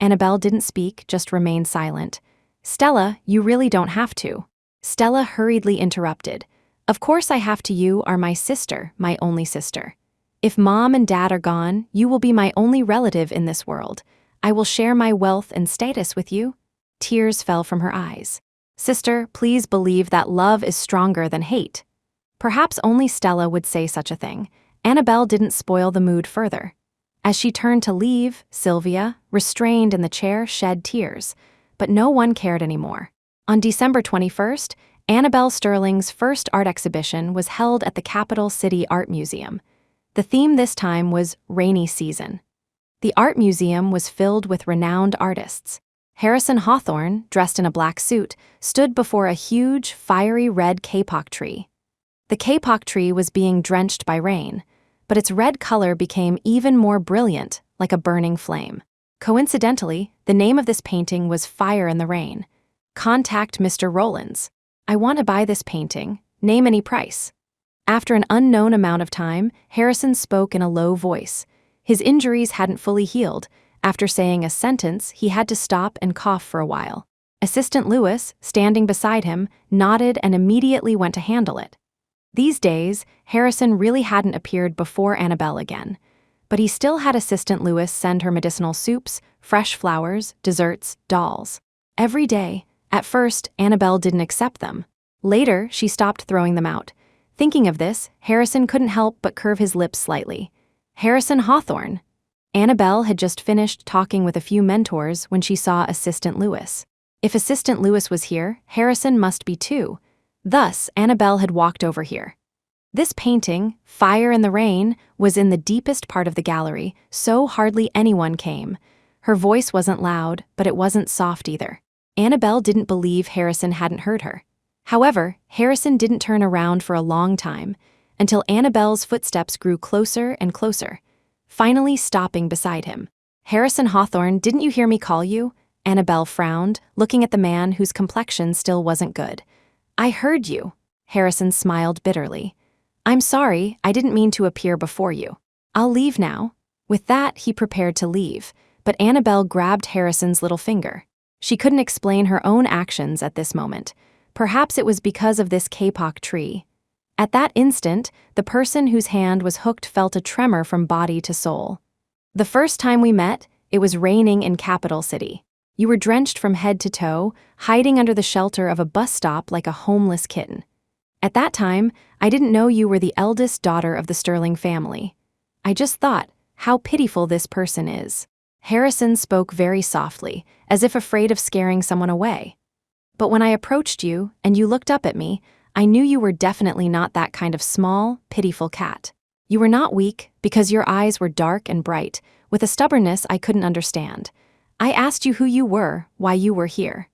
Annabelle didn't speak, just remained silent. "Stella, you really don't have to." Stella hurriedly interrupted. "Of course I have to. You are my sister, my only sister. If Mom and Dad are gone, you will be my only relative in this world. I will share my wealth and status with you." Tears fell from her eyes. "Sister, please believe that love is stronger than hate." Perhaps only Stella would say such a thing. Annabelle didn't spoil the mood further. As she turned to leave, Sylvia, restrained in the chair, shed tears. But no one cared anymore. On December 21st, Annabelle Sterling's first art exhibition was held at the Capital City Art Museum. The theme this time was Rainy Season. The art museum was filled with renowned artists. Harrison Hawthorne, dressed in a black suit, stood before a huge, fiery red kapok tree. The kapok tree was being drenched by rain, but its red color became even more brilliant, like a burning flame. Coincidentally, the name of this painting was Fire in the Rain. "Contact Mr. Rowlands. I want to buy this painting. Name any price." After an unknown amount of time, Harrison spoke in a low voice. His injuries hadn't fully healed. After saying a sentence, he had to stop and cough for a while. Assistant Lewis, standing beside him, nodded and immediately went to handle it. These days, Harrison really hadn't appeared before Annabelle again. But he still had Assistant Lewis send her medicinal soups, fresh flowers, desserts, dolls. Every day. At first, Annabelle didn't accept them. Later, she stopped throwing them out. Thinking of this, Harrison couldn't help but curve his lips slightly. Harrison Hawthorne. Annabelle had just finished talking with a few mentors when she saw Assistant Lewis. If Assistant Lewis was here, Harrison must be too. Thus, Annabelle had walked over here. This painting, Fire in the Rain, was in the deepest part of the gallery, so hardly anyone came. Her voice wasn't loud, but it wasn't soft either. Annabelle didn't believe Harrison hadn't heard her. However, Harrison didn't turn around for a long time, until Annabelle's footsteps grew closer and closer, finally stopping beside him. "Harrison Hawthorne, didn't you hear me call you?" Annabelle frowned, looking at the man whose complexion still wasn't good. "I heard you." Harrison smiled bitterly. "I'm sorry, I didn't mean to appear before you. I'll leave now." With that, he prepared to leave, but Annabelle grabbed Harrison's little finger. She couldn't explain her own actions at this moment. Perhaps it was because of this kapok tree. At that instant, the person whose hand was hooked felt a tremor from body to soul. "The first time we met, it was raining in Capital City. You were drenched from head to toe, hiding under the shelter of a bus stop like a homeless kitten. At that time, I didn't know you were the eldest daughter of the Sterling family. I just thought, how pitiful this person is." Harrison spoke very softly, as if afraid of scaring someone away. "But when I approached you, and you looked up at me, I knew you were definitely not that kind of small, pitiful cat. You were not weak, because your eyes were dark and bright, with a stubbornness I couldn't understand. I asked you who you were, why you were here."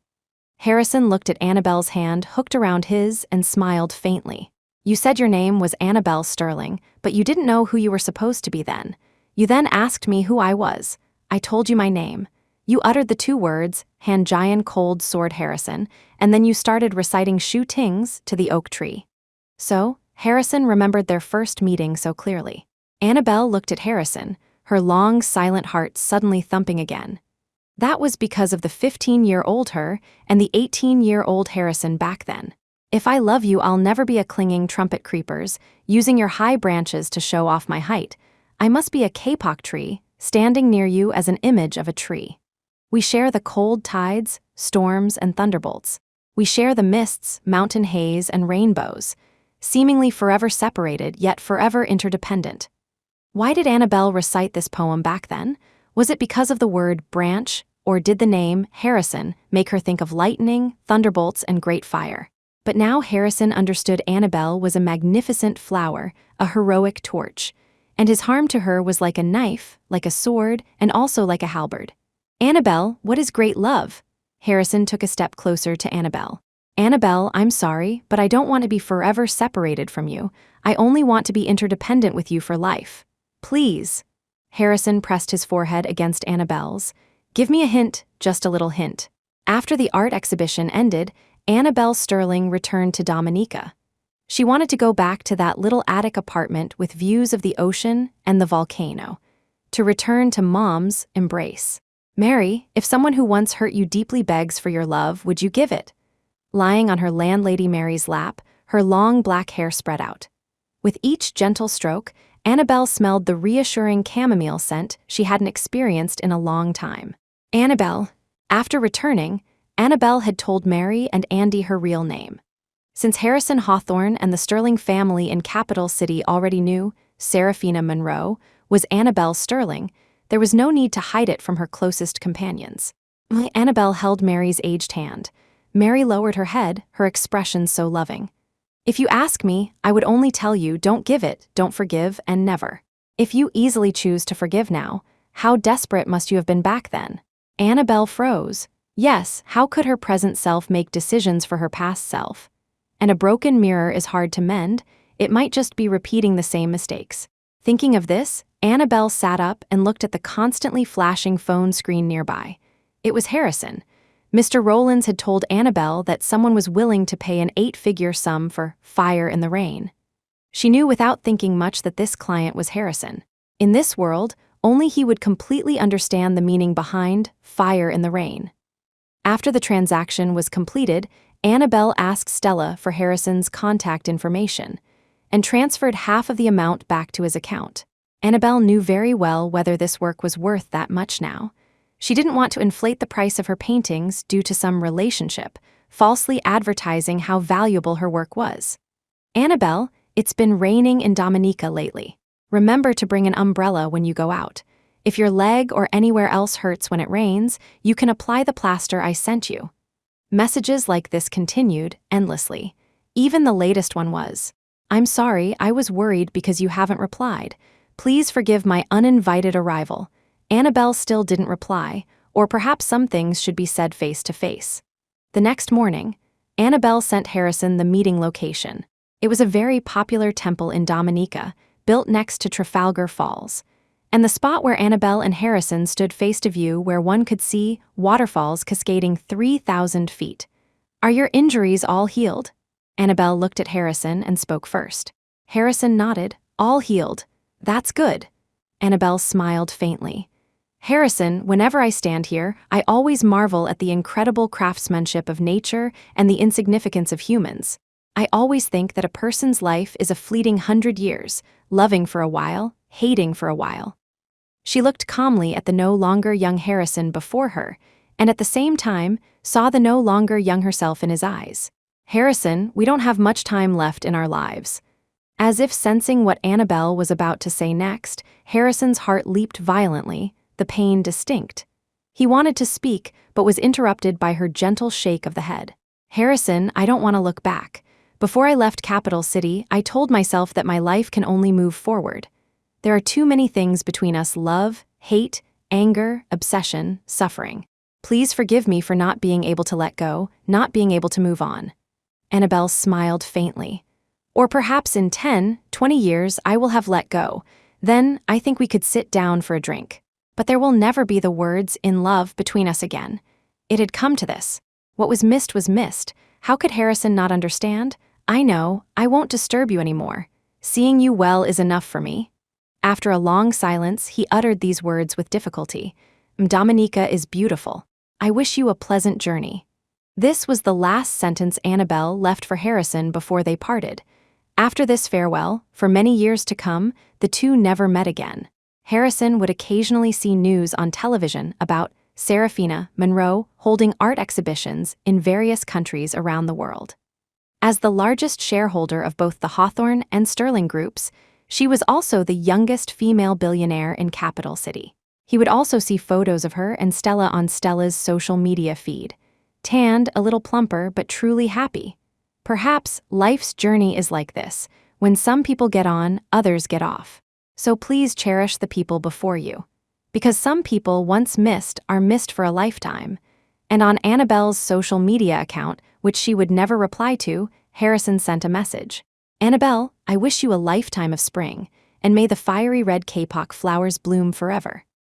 Harrison looked at Annabelle's hand hooked around his and smiled faintly. "You said your name was Annabelle Sterling, but you didn't know who you were supposed to be then. You then asked me who I was. I told you my name. You uttered the two words, Hanjian Cold Sword Harrison, and then you started reciting Shu Tings to the oak tree." So, Harrison remembered their first meeting so clearly. Annabelle looked at Harrison, her long, silent heart suddenly thumping again. That was because of the 15-year-old her and the 18-year-old Harrison back then. "If I love you, I'll never be a clinging trumpet creepers, using your high branches to show off my height. I must be a kapok tree, standing near you as an image of a tree. We share the cold tides, storms, and thunderbolts. We share the mists, mountain haze, and rainbows, seemingly forever separated, yet forever interdependent." Why did Annabelle recite this poem back then? Was it because of the word branch, or did the name Harrison make her think of lightning, thunderbolts, and great fire? But now Harrison understood Annabelle was a magnificent flower, a heroic torch, and his harm to her was like a knife, like a sword, and also like a halberd. "Annabelle, what is great love?" Harrison took a step closer to Annabelle. "Annabelle, I'm sorry, but I don't want to be forever separated from you. I only want to be interdependent with you for life. Please." Harrison pressed his forehead against Annabelle's. "Give me a hint, just a little hint." After the art exhibition ended, Annabelle Sterling returned to Dominica. She wanted to go back to that little attic apartment with views of the ocean and the volcano, to return to Mom's embrace. "Mary, if someone who once hurt you deeply begs for your love, would you give it?" Lying on her landlady Mary's lap, her long black hair spread out. With each gentle stroke, Annabelle smelled the reassuring chamomile scent she hadn't experienced in a long time. After returning, Annabelle had told Mary and Andy her real name. Since Harrison Hawthorne and the Sterling family in Capital City already knew Seraphina Monroe was Annabelle Sterling, there was no need to hide it from her closest companions. Annabelle held Mary's aged hand. Mary lowered her head, her expression so loving. "If you ask me, I would only tell you don't give it, don't forgive, and never. If you easily choose to forgive now, how desperate must you have been back then?" Annabelle froze. Yes, how could her present self make decisions for her past self? And a broken mirror is hard to mend, it might just be repeating the same mistakes. Thinking of this, Annabelle sat up and looked at the constantly flashing phone screen nearby. It was Harrison. Mr. Rowlands had told Annabelle that someone was willing to pay an 8-figure sum for Fire in the Rain. She knew without thinking much that this client was Harrison. In this world, only he would completely understand the meaning behind Fire in the Rain. After the transaction was completed, Annabelle asked Stella for Harrison's contact information and transferred half of the amount back to his account. Annabelle knew very well whether this work was worth that much now. She didn't want to inflate the price of her paintings due to some relationship, falsely advertising how valuable her work was. "Annabelle, it's been raining in Dominica lately. Remember to bring an umbrella when you go out. If your leg or anywhere else hurts when it rains, you can apply the plaster I sent you." Messages like this continued endlessly. Even the latest one was, "I'm sorry, I was worried because you haven't replied. Please forgive my uninvited arrival." Annabelle still didn't reply, or perhaps some things should be said face to face. The next morning, Annabelle sent Harrison the meeting location. It was a very popular temple in Dominica, built next to Trafalgar Falls. And the spot where Annabelle and Harrison stood faced a view where one could see waterfalls cascading 3,000 feet. "Are your injuries all healed?" Annabelle looked at Harrison and spoke first. Harrison nodded. "All healed. That's good." Annabelle smiled faintly. "Harrison, whenever I stand here, I always marvel at the incredible craftsmanship of nature and the insignificance of humans. I always think that a person's life is a fleeting 100 years, loving for a while, hating for a while." She looked calmly at the no longer young Harrison before her, and at the same time saw the no longer young herself in his eyes. "Harrison, we don't have much time left in our lives." As if sensing what Annabelle was about to say next, Harrison's heart leaped violently, the pain distinct. He wanted to speak, but was interrupted by her gentle shake of the head. "Harrison, I don't want to look back. Before I left Capital City, I told myself that my life can only move forward. There are too many things between us: love, hate, anger, obsession, suffering. Please forgive me for not being able to let go, not being able to move on." Annabelle smiled faintly. "Or perhaps in 10, 20 years I will have let go. Then I think we could sit down for a drink. But there will never be the words 'in love' between us again." It had come to this. What was missed was missed. How could Harrison not understand? "I know, I won't disturb you anymore. Seeing you well is enough for me." After a long silence, he uttered these words with difficulty. "Dominica is beautiful. I wish you a pleasant journey." This was the last sentence Annabelle left for Harrison before they parted. After this farewell, for many years to come, the two never met again. Harrison would occasionally see news on television about Serafina Monroe holding art exhibitions in various countries around the world. As the largest shareholder of both the Hawthorne and Sterling groups, she was also the youngest female billionaire in Capital City. He would also see photos of her and Stella on Stella's social media feed. Tanned, a little plumper, but truly happy. Perhaps life's journey is like this. When some people get on, others get off. So please cherish the people before you. Because some people once missed are missed for a lifetime. And on Annabelle's social media account, which she would never reply to, Harrison sent a message. "Annabelle, I wish you a lifetime of spring, and may the fiery red kapok flowers bloom forever."